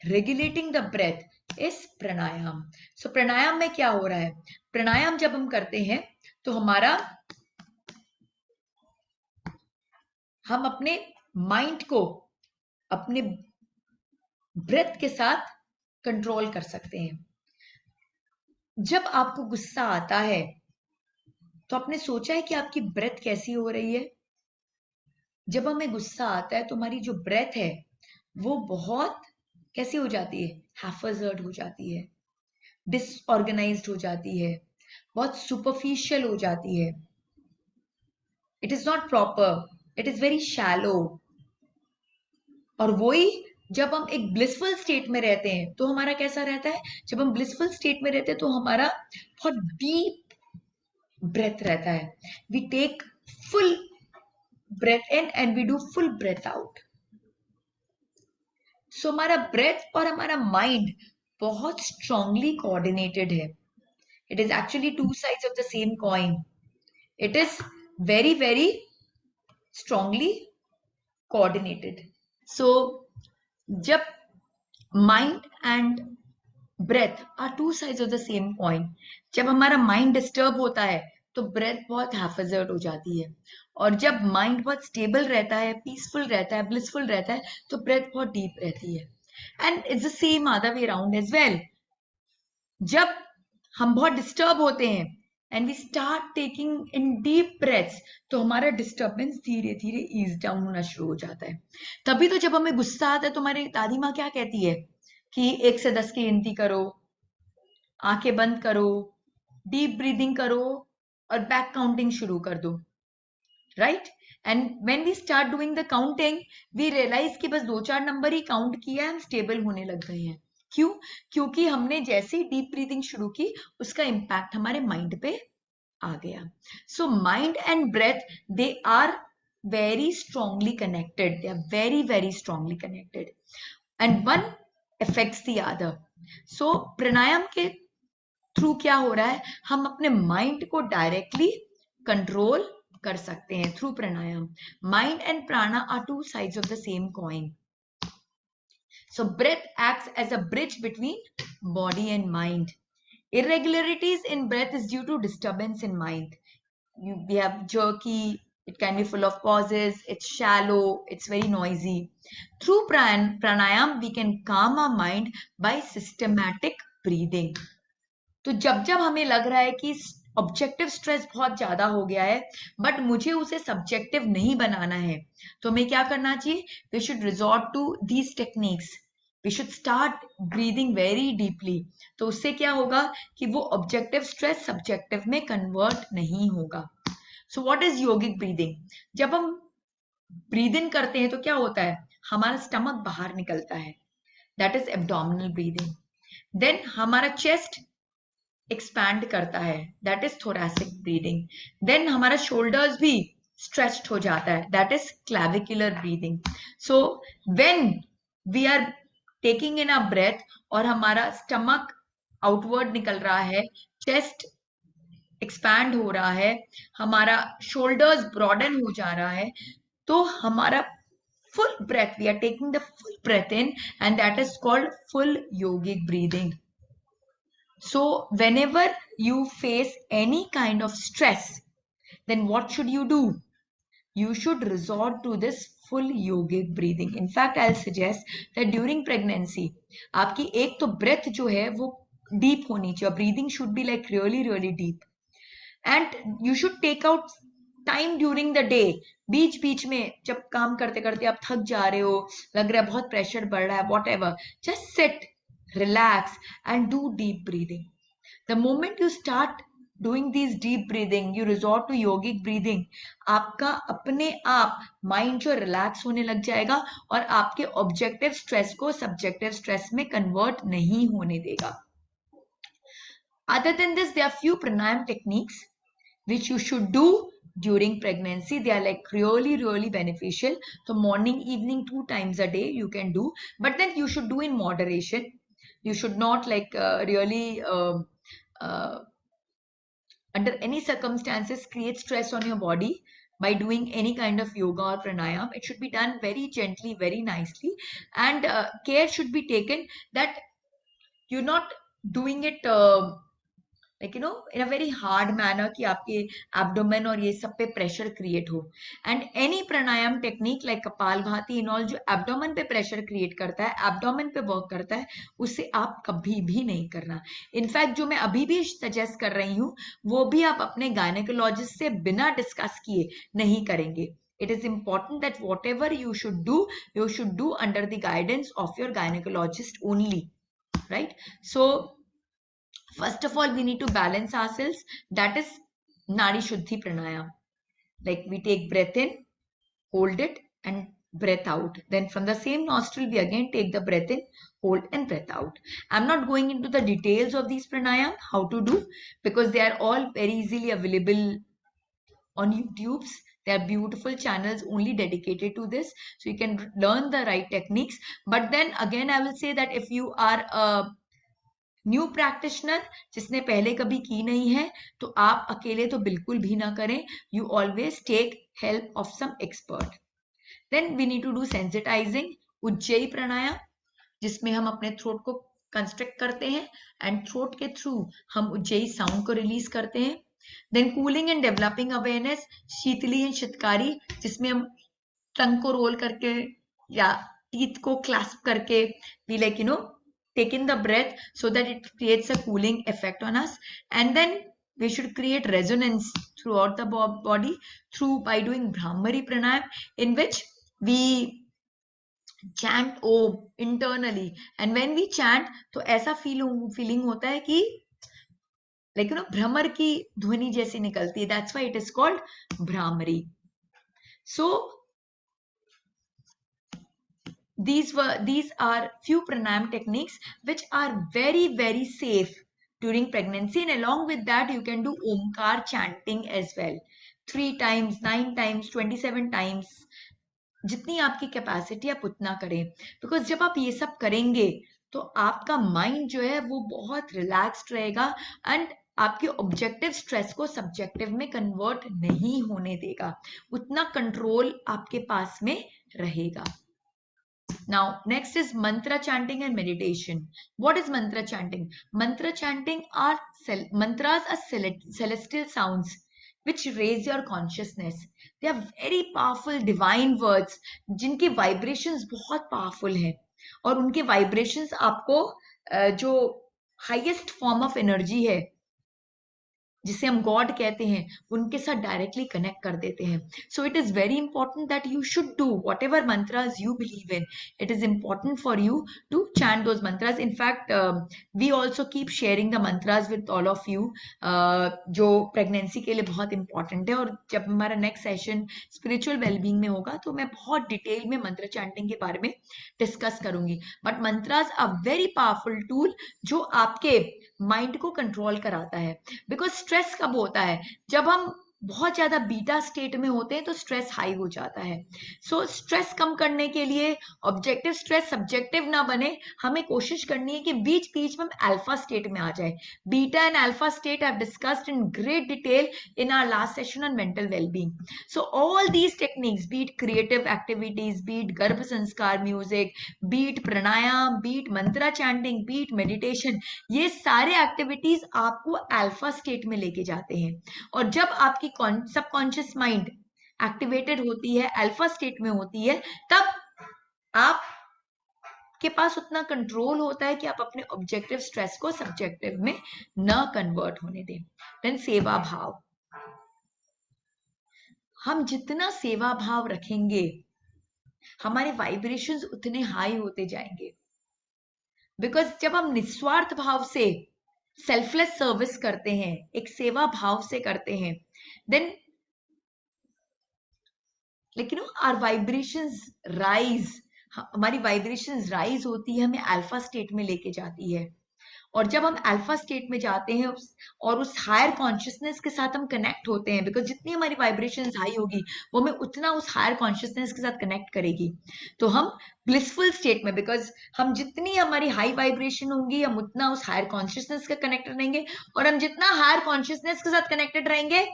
regulating the breath is pranayam. So pranayam में क्या हो रहा है, प्राणायाम जब हम करते हैं तो हम अपने माइंड को अपने ब्रेथ के साथ कंट्रोल कर सकते हैं। जब आपको गुस्सा आता है तो आपने सोचा है कि आपकी ब्रेथ कैसी हो रही है? जब हमें गुस्सा आता है तो हमारी जो ब्रेथ है वो बहुत कैसी हो जाती है, हैफर्जर्ड हो जाती है, डिसऑर्गेनाइज्ड हो जाती है, बहुत सुपरफिशियल हो जाती है, it is not proper, it is very shallow. और वही जब हम एक ब्लिसफुल स्टेट में रहते हैं तो हमारा कैसा रहता है, जब हम ब्लिसफुल स्टेट में रहते हैं तो हमारा बहुत डीप ब्रेथ रहता है, we take full breath in and we do full breath out. So हमारा ब्रेथ और हमारा माइंड बहुत स्ट्रांगली कोऑर्डिनेटेड है। It is actually two sides of the same coin. It is very very strongly coordinated. So जब mind and breath are two sides of the same coin, जब हमारा mind disturb होता है तो breath बहुत haphazard हो जाती है, और जब mind बहुत stable रहता है, peaceful रहता है, blissful रहता है तो breath बहुत deep रहती है। And it's the same other way around as well. जब हम बहुत disturb होते हैं and we start taking in deep breaths तो हमारा डिस्टर्बेंस धीरे धीरे ईज डाउन होना शुरू हो जाता है। तभी तो जब हमें गुस्सा आता है तो हमारी दादी माँ क्या कहती है कि 1 से 10 की गिनती करो, आंखें बंद करो, डीप ब्रीदिंग करो और बैक काउंटिंग शुरू कर दो, right? And when we start doing the counting we realise कि बस 2-4 नंबर ही काउंट किया है, हम स्टेबल होने लग गए हैं। क्यों? क्योंकि हमने जैसे ही डीप ब्रीदिंग शुरू की उसका इम्पैक्ट हमारे माइंड पे आ गया। So mind and breath they are very strongly connected, they are very very strongly connected and one affects the other. So pranayam के थ्रू क्या हो रहा है, हम अपने माइंड को डायरेक्टली कंट्रोल कर सकते हैं through pranayama. Mind and prana are two sides of the same coin. So breath acts as a bridge between body and mind. Irregularities in breath is due to disturbance in mind. We have jerky, it can be full of pauses, it's shallow, it's very noisy. Through pranayam, we can calm our mind by systematic breathing. तो जब हमें लग रहा है कि objective stress बहुत ज्यादा हो गया है बट मुझे उसे सब्जेक्टिव नहीं बनाना है, तो हमें क्या करना चाहिए, we should resort to these techniques. We should start breathing very deeply. तो उससे क्या होगा कि वो ऑब्जेक्टिव स्ट्रेस सब्जेक्टिव में कन्वर्ट नहीं होगा. So what is yogic breathing? जब हम ब्रीद इन करते हैं तो क्या होता है, हमारा स्टमक बाहर निकलता है, that is abdominal breathing. Then हमारा चेस्ट एक्सपैंड करता है, that is thoracic breathing. Then हमारा शोल्डर्स भी स्ट्रेच्ड हो जाता है, that is clavicular breathing. So when we are taking in a breath और हमारा स्टमक आउटवर्ड निकल रहा है, चेस्ट एक्सपैंड हो रहा है, हमारा शोल्डर्स ब्रॉडन हो जा रहा है, तो हमारा full breath, we are taking the full breath in, and that is called full yogic breathing. So whenever you face any kind of stress, then what should you do? You should resort to this full yogic breathing. In fact, I'll suggest that during pregnancy, आपकी एक तो breath जो है वो deep होनी चाहिए. Breathing should be like really really deep, and you should take out time during the day. बीच बीच में जब काम करते करते आप थक जा रहे हो, लग रहा है बहुत प्रेशर बढ़ रहा है, whatever, just sit, relax and do deep breathing. The moment you start doing this deep breathing, you resort to yogic breathing, आपका अपने आप माइंड जो रिलैक्स होने लग जाएगा और आपके ऑब्जेक्टिव स्ट्रेस को सब्जेक्टिव स्ट्रेस में कन्वर्ट नहीं होने देगा. Other than this, there are few pranayam techniques which you should do during pregnancy. They are like really really beneficial. So morning evening 2 times a day you can do, but then you should do in moderation. You should not like really under any circumstances create stress on your body by doing any kind of yoga or pranayam. It should be done very gently, very nicely, and care should be taken that you're not doing it like you know in a very hard manner कि आपके abdomen और ये सब पे pressure create हो. And any pranayam technique like kapalbhati and all जो abdomen पे pressure create करता है, abdomen पे work करता है, उससे आप कभी भी नहीं करना. इनफैक्ट जो मैं अभी भी सजेस्ट कर रही हूँ वो भी आप अपने गायनेकोलॉजिस्ट से बिना डिस्कस किए नहीं करेंगे. It is important that whatever you should do under the guidance of your gynecologist only, right? So first of all, we need to balance ourselves. That is Nadi Shuddhi Pranayam. Like we take breath in, hold it, and breath out. Then from the same nostril, we again take the breath in, hold, and breath out. I'm not going into the details of these pranayam, how to do, because they are all very easily available on YouTube. There are beautiful channels only dedicated to this, so you can learn the right techniques. But then again, I will say that if you are a new practitioner जिसने पहले कभी की नहीं है, तो आप अकेले तो बिल्कुल भी ना करें. You always take help of some expert. Then we need to do sensitising, ujjayi pranayama, जिसमें हम अपने थ्रोट को कंस्ट्रक्ट करते हैं एंड थ्रोट के थ्रू हम उज्जयी साउंड को रिलीज करते हैं. Then cooling and developing awareness, sheetali and sheetkari, जिसमें हम टंग को रोल करके या टीथ को क्लैस्प करके we like you know take in the breath so that it creates a cooling effect on us. And then we should create resonance throughout the body through by doing Brahmari Pranayam, in which we chant Om internally. And when we chant, तो ऐसा feeling होता है कि like you know भ्रमर की ध्वनि जैसी निकलती है. That's why it is called Brahmari. So these are few pranayam techniques which are very very safe during pregnancy, and along with that you can do omkar chanting as well, 3 times, 9 times, 27 times, जितनी आपकी capacity आप उतना करें. Because जब आप ये सब करेंगे तो आपका माइंड जो है वो बहुत रिलैक्स्ड रहेगा एंड आपके ऑब्जेक्टिव स्ट्रेस को सब्जेक्टिव में कन्वर्ट नहीं होने देगा, उतना कंट्रोल आपके पास में रहेगा. Now, next is mantra chanting and meditation. What is mantra chanting? Mantra chanting are mantras are celestial sounds which raise your consciousness. They are very powerful divine words जिनकी vibrations बहुत powerful है और उनके vibrations आपको जो highest form of energy है जिसे हम गॉड कहते हैं उनके साथ डायरेक्टली कनेक्ट कर देते हैं. So it is very important that you should do whatever mantras you believe in. It is important for you to chant those mantras. In fact we also keep sharing the mantras with all of you, जो pregnancy के लिए बहुत important है. और जब हमारा next session spiritual wellbeing में होगा तो मैं बहुत डिटेल में मंत्र चैंटिंग के बारे में डिस्कस करूंगी. But mantras a very powerful tool जो आपके माइंड को कंट्रोल कराता है. बिकॉज स्ट्रेस कब होता है? जब हम बहुत ज्यादा बीटा स्टेट में होते हैं तो स्ट्रेस हाई हो जाता है. सो स्ट्रेस कम करने के लिए ऑब्जेक्टिव स्ट्रेस सब्जेक्टिव ना बने, हमें कोशिश करनी है कि बीच बीच में हम अल्फा स्टेट में आ जाए. Beta and alpha state I have discussed in great detail in our last session on mental wellbeing. So all these techniques, be it creative activities, be it garbh sanskar music, be it pranayama, be it mantra chanting, be it meditation, ये सारे activities आपको alpha state में लेके जाते हैं. और जब आपकी सबकॉन्शियस माइंड एक्टिवेटेड होती है, अल्फा स्टेट में होती है, तब आप के पास उतना कंट्रोल होता है कि आप अपने ऑब्जेक्टिव स्ट्रेस को सब्जेक्टिव में न कन्वर्ट होने दें. देन सेवा भाव. हम जितना सेवा भाव रखेंगे हमारे वाइब्रेशंस उतने हाई होते जाएंगे. बिकॉज जब हम निस्वार्थ भाव से सेल्फलेस सर्विस करते हैं, एक सेवा भाव से करते हैं, देन लेकिन आवर वाइब्रेशंस राइज, हमारी वाइब्रेशंस राइज होती है, हमें अल्फा स्टेट में लेके जाती है. और जब हम अल्फा स्टेट में जाते हैं और उस हायर कॉन्शियसनेस के साथ हम कनेक्ट होते हैं, बिकॉज जितनी हमारी वाइब्रेशंस हाई होगी वो हमें उतना उस हायर कॉन्शियसनेस के साथ कनेक्ट करेगी. तो हम ब्लिसफुल स्टेट में, बिकॉज हम जितनी हमारी हाई वाइब्रेशन होंगी हम उतना उस हायर कॉन्शियसनेस का कनेक्टेड रहेंगे, और हम जितना हायर कॉन्शियसनेस के साथ कनेक्टेड रहेंगे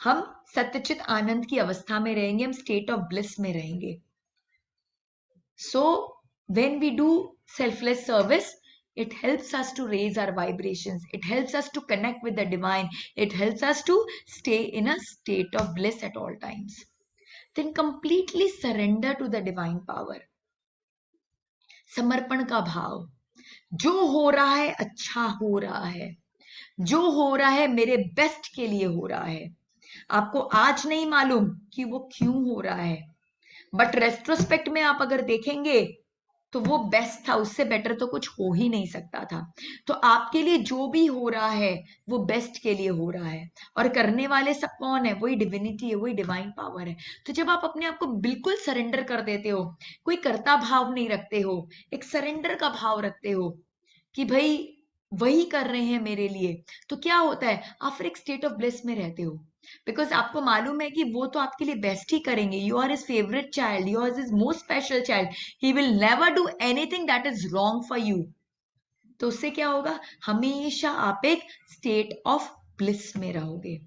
हम सत्यचित आनंद की अवस्था में रहेंगे, हम स्टेट ऑफ ब्लिस में रहेंगे. So when we do selfless service, it helps us to raise our vibrations, it helps us to connect with the divine, it helps us to stay in a state of bliss at all times. Then completely surrender to the divine power. समर्पण का भाव. जो हो रहा है अच्छा हो रहा है, जो हो रहा है मेरे बेस्ट के लिए हो रहा है. आपको आज नहीं मालूम कि वो क्यों हो रहा है, बट रेट्रोस्पेक्ट में आप अगर देखेंगे तो वो बेस्ट था, उससे बेटर तो कुछ हो ही नहीं सकता था. तो आपके लिए जो भी हो रहा है वो बेस्ट के लिए हो रहा है, और करने वाले सब कौन है? वही डिविनिटी है, वही डिवाइन पावर है. तो जब आप अपने आप को बिल्कुल सरेंडर कर देते हो, कोई कर्ता भाव नहीं रखते हो, एक सरेंडर का भाव रखते हो कि भाई वही कर रहे हैं मेरे लिए, तो क्या होता है? आप फिर एक स्टेट ऑफ ब्लिस में रहते हो. बिकॉज आपको मालूम है कि वो तो आपके लिए बेस्ट ही करेंगे. You are his favourite child, you are his most special child, he will never do anything that is wrong for you. तो उससे क्या होगा? हमेशा आप एक स्टेट ऑफ ब्लिस में रहोगे.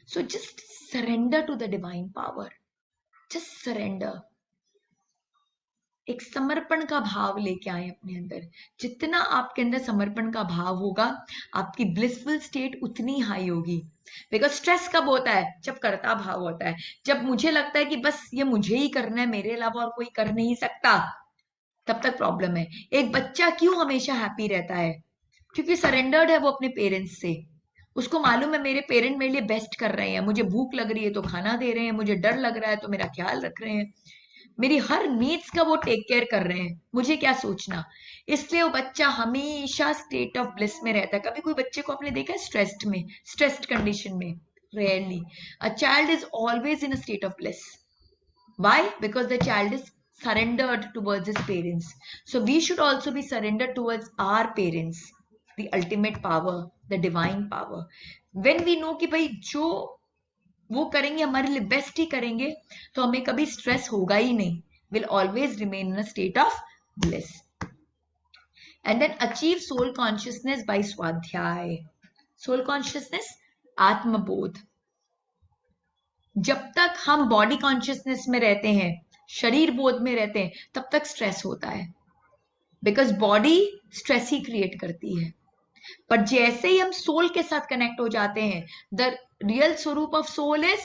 So just surrender to the divine power, just surrender. एक समर्पण का भाव लेके आए अपने अंदर. जितना आपके अंदर समर्पण का भाव होगा आपकी ब्लिसफुल स्टेट उतनी हाई होगी. बिकॉज स्ट्रेस कब होता है? जब कर्ता भाव होता है, जब मुझे लगता है कि बस ये मुझे ही करना है, मेरे अलावा और कोई कर नहीं सकता, तब तक प्रॉब्लम है. एक बच्चा क्यों हमेशा हैप्पी रहता है? क्योंकि सरेंडर्ड है वो अपने पेरेंट्स से. उसको मालूम है मेरे पेरेंट मेरे लिए बेस्ट कर रहे हैं, मुझे भूख लग रही है तो खाना दे रहे हैं, मुझे डर लग रहा है तो मेरा ख्याल रख रहे हैं, मेरी हर नीड्स का वो टेक केयर कर रहे हैं, मुझे क्या सोचना. इसलिए वो बच्चा हमेशा स्टेट ऑफ ब्लिस में रहता है. कभी कोई बच्चे को आपने देखा है स्ट्रेस्ड में, स्ट्रेस्ड कंडीशन में? Rarely. A child is always in a state of bliss. Why? Because the child is surrendered towards his parents. So we should also be surrendered towards our parents, the ultimate power, the divine power. When we know कि भाई जो वो करेंगे हमारे लिए best ही करेंगे, तो हमें कभी स्ट्रेस होगा ही नहीं. Will always remain in a state of bliss. And then achieve soul consciousness by स्वाध्याय. Soul consciousness, आत्मबोध. जब तक हम बॉडी कॉन्शियसनेस में रहते हैं, शरीर बोध में रहते हैं, तब तक स्ट्रेस होता है, because body stress he create करती है. पर जैसे ही हम सोल के साथ कनेक्ट हो जाते हैं, the real swaroop of soul is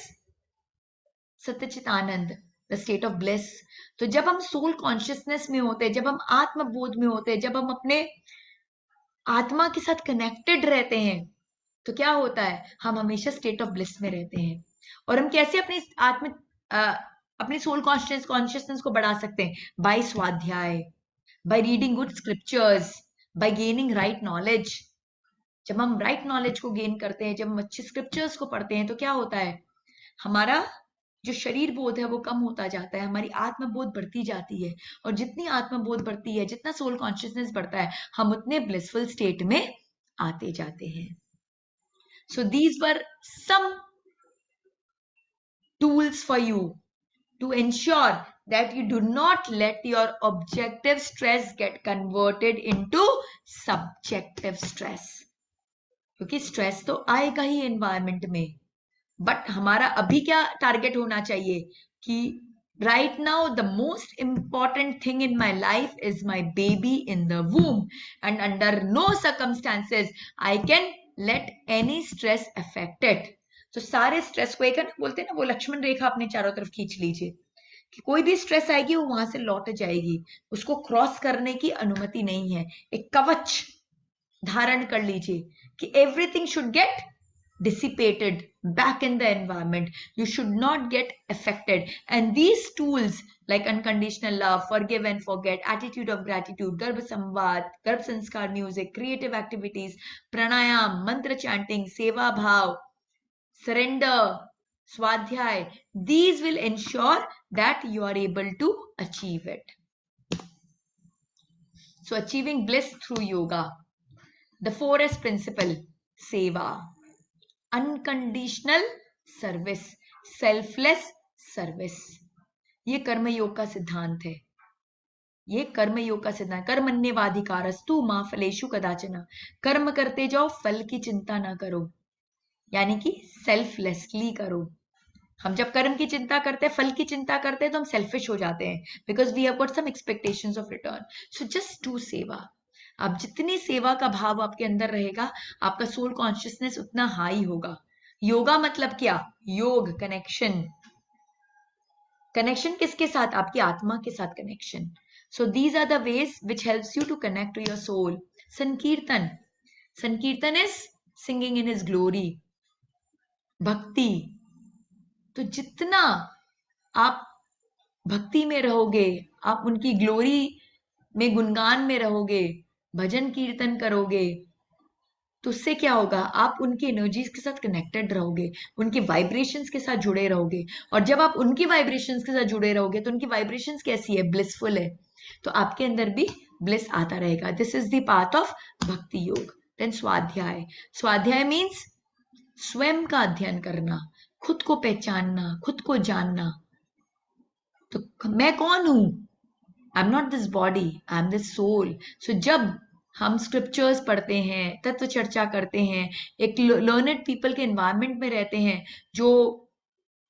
satyachit anand, the state of bliss. तो जब हम सोल कॉन्शियसनेस में होते हैं, जब हम आत्मबोध में होते हैं, जब हम अपने आत्मा के साथ कनेक्टेड रहते हैं, तो क्या होता है, हम हमेशा स्टेट ऑफ ब्लिस में रहते हैं. और हम कैसे अपनी सोल कॉन्शियसनेस को बढ़ा सकते हैं? बाय स्वाध्याय, by reading good scriptures, bye gaining right knowledge. जब हम राइट नॉलेज को गेन करते हैं, जब हम अच्छे स्क्रिप्चर्स को पढ़ते हैं, तो क्या होता है, हमारा जो शरीर बोध है वो कम होता जाता है, हमारी आत्मबोध बढ़ती जाती है. और जितनी आत्मबोध बढ़ती है, जितना सोल कॉन्शियसनेस बढ़ता है, हम उतने ब्लिसफुल स्टेट में आते जाते हैं. So these were some tools for you to ensure that you do not let your objective stress get converted into subjective stress. क्योंकि स्ट्रेस तो आएगा ही एनवायरमेंट में, बट हमारा अभी क्या टारगेट होना चाहिए कि right now the most important thing in my life is my baby in the womb, and under no circumstances I can let any stress affect it. तो सारे स्ट्रेस को, एक है ना, बोलते हैं ना, वो लक्ष्मण रेखा अपने चारों तरफ खींच लीजिए कि कोई भी स्ट्रेस आएगी वो वहां से लौट जाएगी, उसको क्रॉस करने की अनुमति नहीं है. एक कवच धारण कर लीजिए कि everything should get dissipated back in the environment. You should not get affected. And these tools like unconditional love, forgive and forget, attitude of gratitude, Garbh Samvad, Garbh Sanskar music, creative activities, pranayam, mantra chanting, seva bhav, surrender, swadhyay, these will ensure that you are able to achieve it. So achieving bliss through yoga. The 4S principle, seva, unconditional service, selfless service. ये कर्मयोग का सिद्धांत है. ये कर्मयोग का सिद्धांत, कर्मण्येवाधिकारस्तु मा फलेषु कदाचन. कर्म करते जाओ, फल की चिंता ना करो, यानी कि सेल्फलेसली करो. हम जब कर्म की चिंता करते हैं, फल की चिंता करते हैं, तो हम सेल्फिश हो जाते हैं, because we have got some expectations of return. So just do seva. आप जितनी सेवा का भाव आपके अंदर रहेगा, आपका सोल कॉन्शियसनेस उतना हाई होगा. योगा मतलब क्या? योग, कनेक्शन. कनेक्शन किसके साथ? आपकी आत्मा के साथ connection. So these are the ways which helps you to connect to your soul. Sankirtan. Sankirtan is singing in his glory. Bhakti. तो जितना आप भक्ति में रहोगे, आप उनकी ग्लोरी में, गुणगान में रहोगे, भजन कीर्तन करोगे, तो उससे क्या होगा, आप उनकी एनर्जीज के साथ कनेक्टेड रहोगे, उनके वाइब्रेशंस के साथ जुड़े रहोगे. और जब आप उनकी वाइब्रेशंस के साथ जुड़े रहोगे, तो उनकी वाइब्रेशंस कैसी है? ब्लिसफुल है. तो आपके अंदर भी ब्लिस आता रहेगा. This is the path of भक्ति योग. देन स्वाध्याय. स्वाध्याय मीन्स स्वयं का अध्ययन करना, खुद को पहचानना, खुद को जानना. तो मैं कौन हूं? I am not this body, I am this soul. So जब हम स्क्रिप्चर्स पढ़ते हैं, तत्व चर्चा करते हैं, एक लर्नेड पीपल के एनवायरमेंट में रहते हैं जो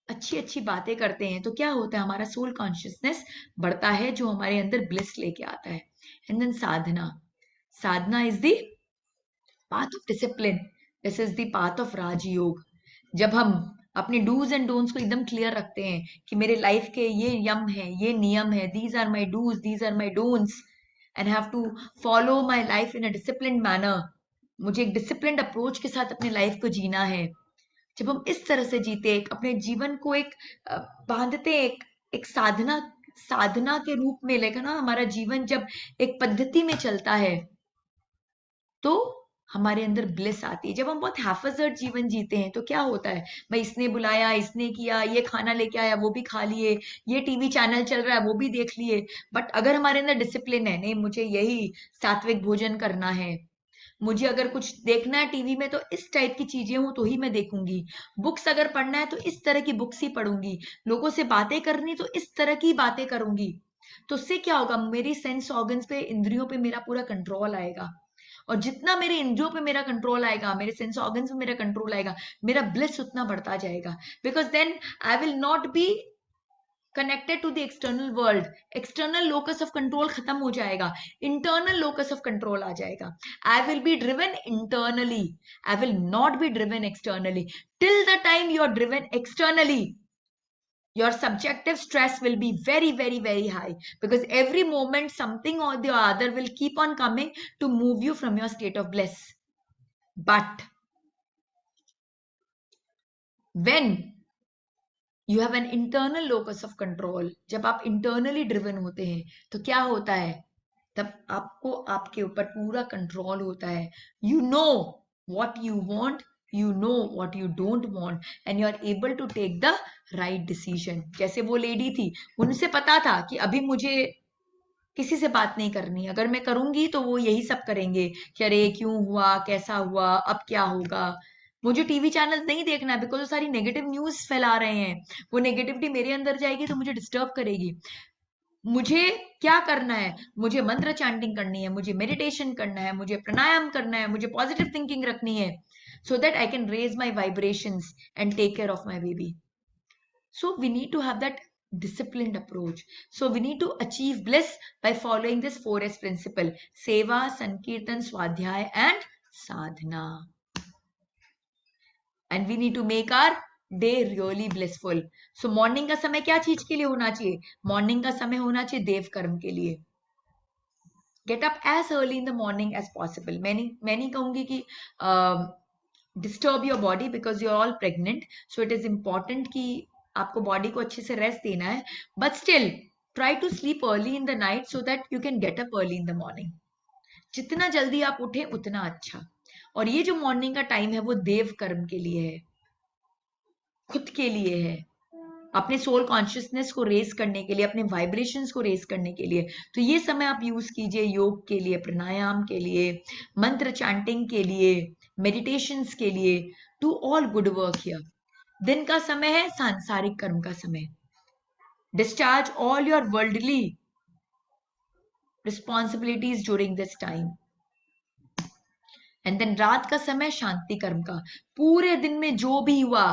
अच्छी अच्छी बातें करते हैं, तो क्या होता है, हमारा सोल कॉन्शियसनेस बढ़ता है, जो हमारे अंदर ब्लिस लेके आता है. And then sadhana. Sadhana is the path of discipline. This is the path of Rajyoga. जब हम अपने डूज एंड डोंट्स को एकदम क्लियर रखते हैं कि मेरे लाइफ के ये यम है, ये नियम है, these are my dos, these are my don'ts, and have to follow my life in a disciplined manner. मुझे एक डिसिप्लिन्ड अप्रोच के साथ अपने लाइफ को जीना है. जब हम इस तरह से जीते, अपने जीवन को एक बांधते, एक साधना के रूप में लेकर ना, हमारा जीवन जब एक पद्धति में चलता है, तो हमारे अंदर ब्लिस आती है. जब हम बहुत हैफजर्ड जीवन जीते हैं, तो क्या होता है, भाई इसने बुलाया, इसने किया, ये खाना लेके आया, वो भी खा लिए, ये टीवी चैनल चल रहा है, वो भी देख लिए. बट अगर हमारे अंदर डिसिप्लिन है, नहीं मुझे यही सात्विक भोजन करना है, मुझे अगर कुछ देखना है टीवी में तो इस टाइप की चीजें हो तो ही मैं देखूंगी, बुक्स अगर पढ़ना है तो इस तरह की बुक्स ही पढ़ूंगी, लोगों से बातें करनी तो इस तरह की बातें करूंगी, तो उससे क्या होगा, मेरी सेंस ऑर्गन्स पे, इंद्रियों पे मेरा पूरा कंट्रोल आएगा। और जितना मेरे इंद्रियों पे मेरा कंट्रोल आएगा, मेरे सेंस ऑर्गन्स पे मेरा कंट्रोल आएगा, मेरा ब्लिस उतना बढ़ता जाएगा। Because then I will not be connected to the external world. External locus of control खत्म हो जाएगा, इंटरनल लोकस ऑफ कंट्रोल आ जाएगा। I will be driven internally, I will not be driven externally. Till the time you are driven externally, your subjective stress will be very, very, very high, because every moment something or the other will keep on coming to move you from your state of bliss. But when you have an internal locus of control, जब आप internally driven होते हैं, तो क्या होता है, तब आपको आपके ऊपर पूरा कंट्रोल होता है. You know what you want, you know what you don't want, and you are able to take the right decision. जैसे वो लेडी थी, उनसे पता था कि अभी मुझे किसी से बात नहीं करनी, अगर मैं करूंगी तो वो यही सब करेंगे कि अरे क्यों हुआ, कैसा हुआ, अब क्या होगा. मुझे टीवी चैनल नहीं देखना है, बिकॉज वो सारी नेगेटिव न्यूज फैला रहे हैं. वो नेगेटिविटी मेरे अंदर जाएगी तो मुझे डिस्टर्ब करेगी. मुझे क्या करना है, मुझे मंत्र चैंटिंग करनी है, मुझे मेडिटेशन करना है, मुझे प्राणायाम करना है, मुझे पॉजिटिव थिंकिंग रखनी है, so that I can raise my vibrations and take care of my baby. So we need to have that disciplined approach. So we need to achieve bliss by following this 4S principle: Seva, Sankirtan, Swadhyay and Sadhana. And we need to make our day really blissful. So morning का समय क्या चीज के लिए होना चाहिए? Morning का समय होना चाहिए देव कर्म के लिए. Get up as early in the morning as possible. मैं नहीं कहूंगी कि disturb your body because you're all pregnant. So it is important कि आपको बॉडी को अच्छे से रेस्ट देना है. But still try to sleep early in the night so that you can get up early in the morning. जितना जल्दी आप उठे उतना अच्छा. और ये जो मॉर्निंग का टाइम है वो देव कर्म के लिए है, खुद के लिए है, अपने सोल कॉन्शियसनेस को रेज करने के लिए, अपने वाइब्रेशंस को रेज करने के लिए. तो ये समय आप यूज कीजिए योग के लिए, प्राणायाम के लिए, मंत्र चैंटिंग के लिए, मेडिटेशंस के लिए. Do all good work here. दिन का समय है सांसारिक कर्म का समय. Discharge all your worldly responsibilities during this time. And then रात का समय शांति कर्म का. पूरे दिन में जो भी हुआ,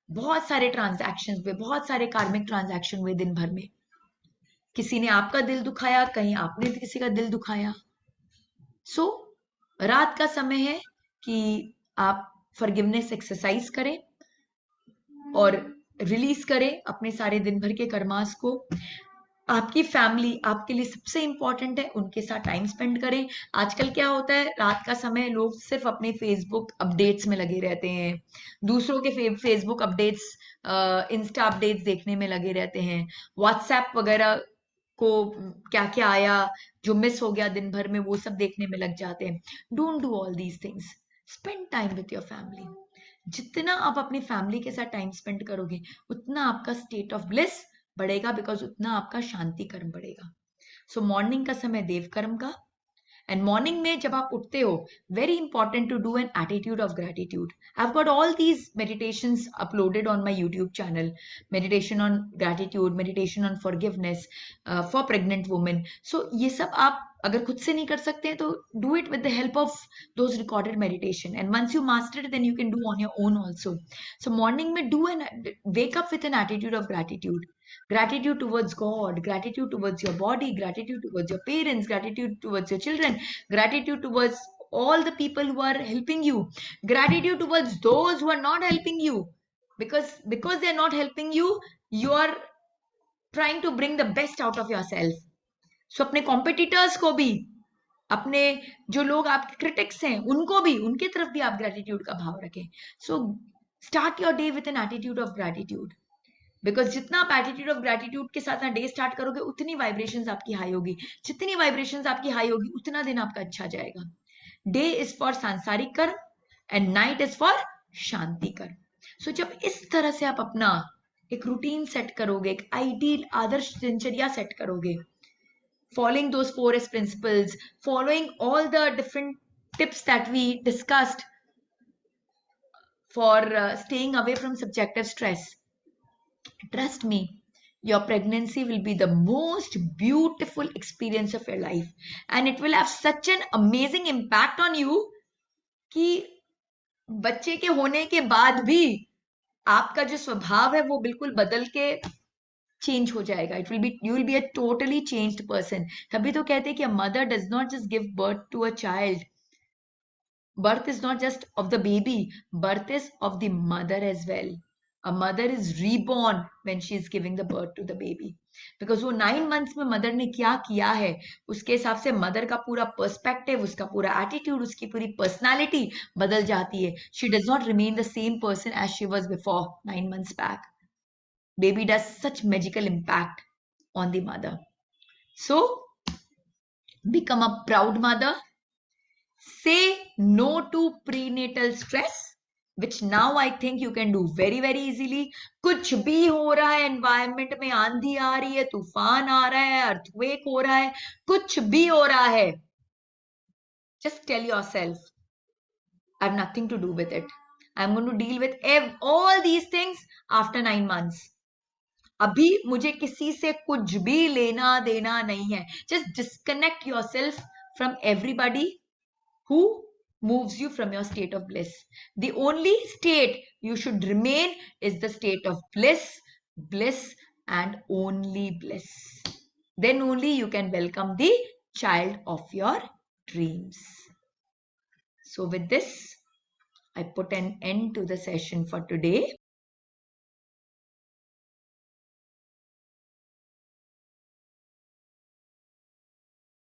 बहुत सारे ट्रांजैक्शंस हुए, बहुत सारे कार्मिक ट्रांजैक्शन हुए दिन भर में. किसी ने आपका दिल दुखाया, कहीं आपने किसी का दिल दुखाया. सो रात का समय है कि आप फॉरगिवनेस एक्सरसाइज करें और रिलीज करें अपने सारे दिन भर के कर्मास को. आपकी फैमिली आपके लिए सबसे इंपॉर्टेंट है, उनके साथ टाइम स्पेंड करें. आजकल क्या होता है, रात का समय लोग सिर्फ अपने फेसबुक अपडेट्स में लगे रहते हैं, दूसरों के फेसबुक अपडेट्स, इंस्टा अपडेट्स देखने में लगे रहते हैं, व्हाट्सएप वगैरह को क्या क्या आया, जो मिस हो गया दिन भर में, वो सब देखने में लग जाते हैं. Don't do all these things. Spend time with your family. जितना आप अपनी फैमिली के साथ टाइम स्पेंड करोगे उतना आपका स्टेट ऑफ ब्लिस बढ़ेगा, बिकॉज उतना आपका शांति कर्म बढ़ेगा. सो मॉर्निंग का समय देव कर्म का. एंड मॉर्निंग में जब आप उठते हो, very important to do an attitude of gratitude. I have got all these meditations uploaded on my YouTube channel. Meditation on gratitude, meditation on forgiveness for pregnant women. So ये सब आप अगर खुद से नहीं कर सकते हैं तो do it with the help of those recorded meditation. And once you master it then you can do on your own also. So morning में do an wake up with an attitude of gratitude. Gratitude towards God, gratitude towards your body, gratitude towards your parents, gratitude towards your children, gratitude towards all the people who are helping you, gratitude towards those who are not helping you, because they are not helping you, you are trying to bring the best out of yourself. So अपने competitors को भी, अपने जो लोग आपके critics हैं उनको भी, उनके तरफ भी आप ग्रेटिट्यूड का भाव रखें. So start your day with an attitude of gratitude. Because जितना आप एटीट्यूड ऑफ ग्रेटिट्यूड के साथ डे स्टार्ट करोगे उतनी वाइब्रेशंस आपकी हाई होगी. जितनी वाइब्रेशंस आपकी हाई होगी उतना दिन आपका अच्छा जाएगा. डे इज फॉर सांसारिक कर्म एंड नाइट इज फॉर शांति कर्म. सो जब इस तरह से आप अपना एक रूटीन सेट करोगे, एक आइडियल आदर्श दिनचर्या सेट करोगे, following those 4S principles, following all the different tips that we discussed for staying away from subjective stress, trust me, your pregnancy will be the most beautiful experience of your life, and it will have such an amazing impact on you कि बच्चे के होने के बाद भी आपका जो स्वभाव है वो बिल्कुल बदल के चेंज हो जाएगा. It will be, you will be a totally changed person. तभी तो कहते हैं कि a mother does not just give birth to a child. Birth is not just of the baby, birth is of the mother as well. A mother is reborn when she is giving the birth to the baby. Because वो 9 months में mother ने क्या किया है, उसके हिसाब से mother का पूरा पर्सपेक्टिव, उसका पूरा एटीट्यूड, उसकी पूरी पर्सनालिटी बदल जाती है. She does not remain the same person as she was before 9 months back. Baby does such magical impact on the mother. So, become a proud mother. Say no to prenatal stress, which now I think you can do very very easily. कुछ भी हो रहा है environment में, आंधी आ रही है, तूफान आ रहा है, earthquake हो रहा है, कुछ भी हो रहा है, just tell yourself, I have nothing to do with it. I'm going to deal with all these things after 9 months. अभी मुझे किसी से कुछ भी लेना देना नहीं है. Just disconnect yourself from everybody who moves you from your state of bliss. The only state you should remain is the state of bliss, bliss, and only bliss. Then only you can welcome the child of your dreams. So with this, I put an end to the session for today.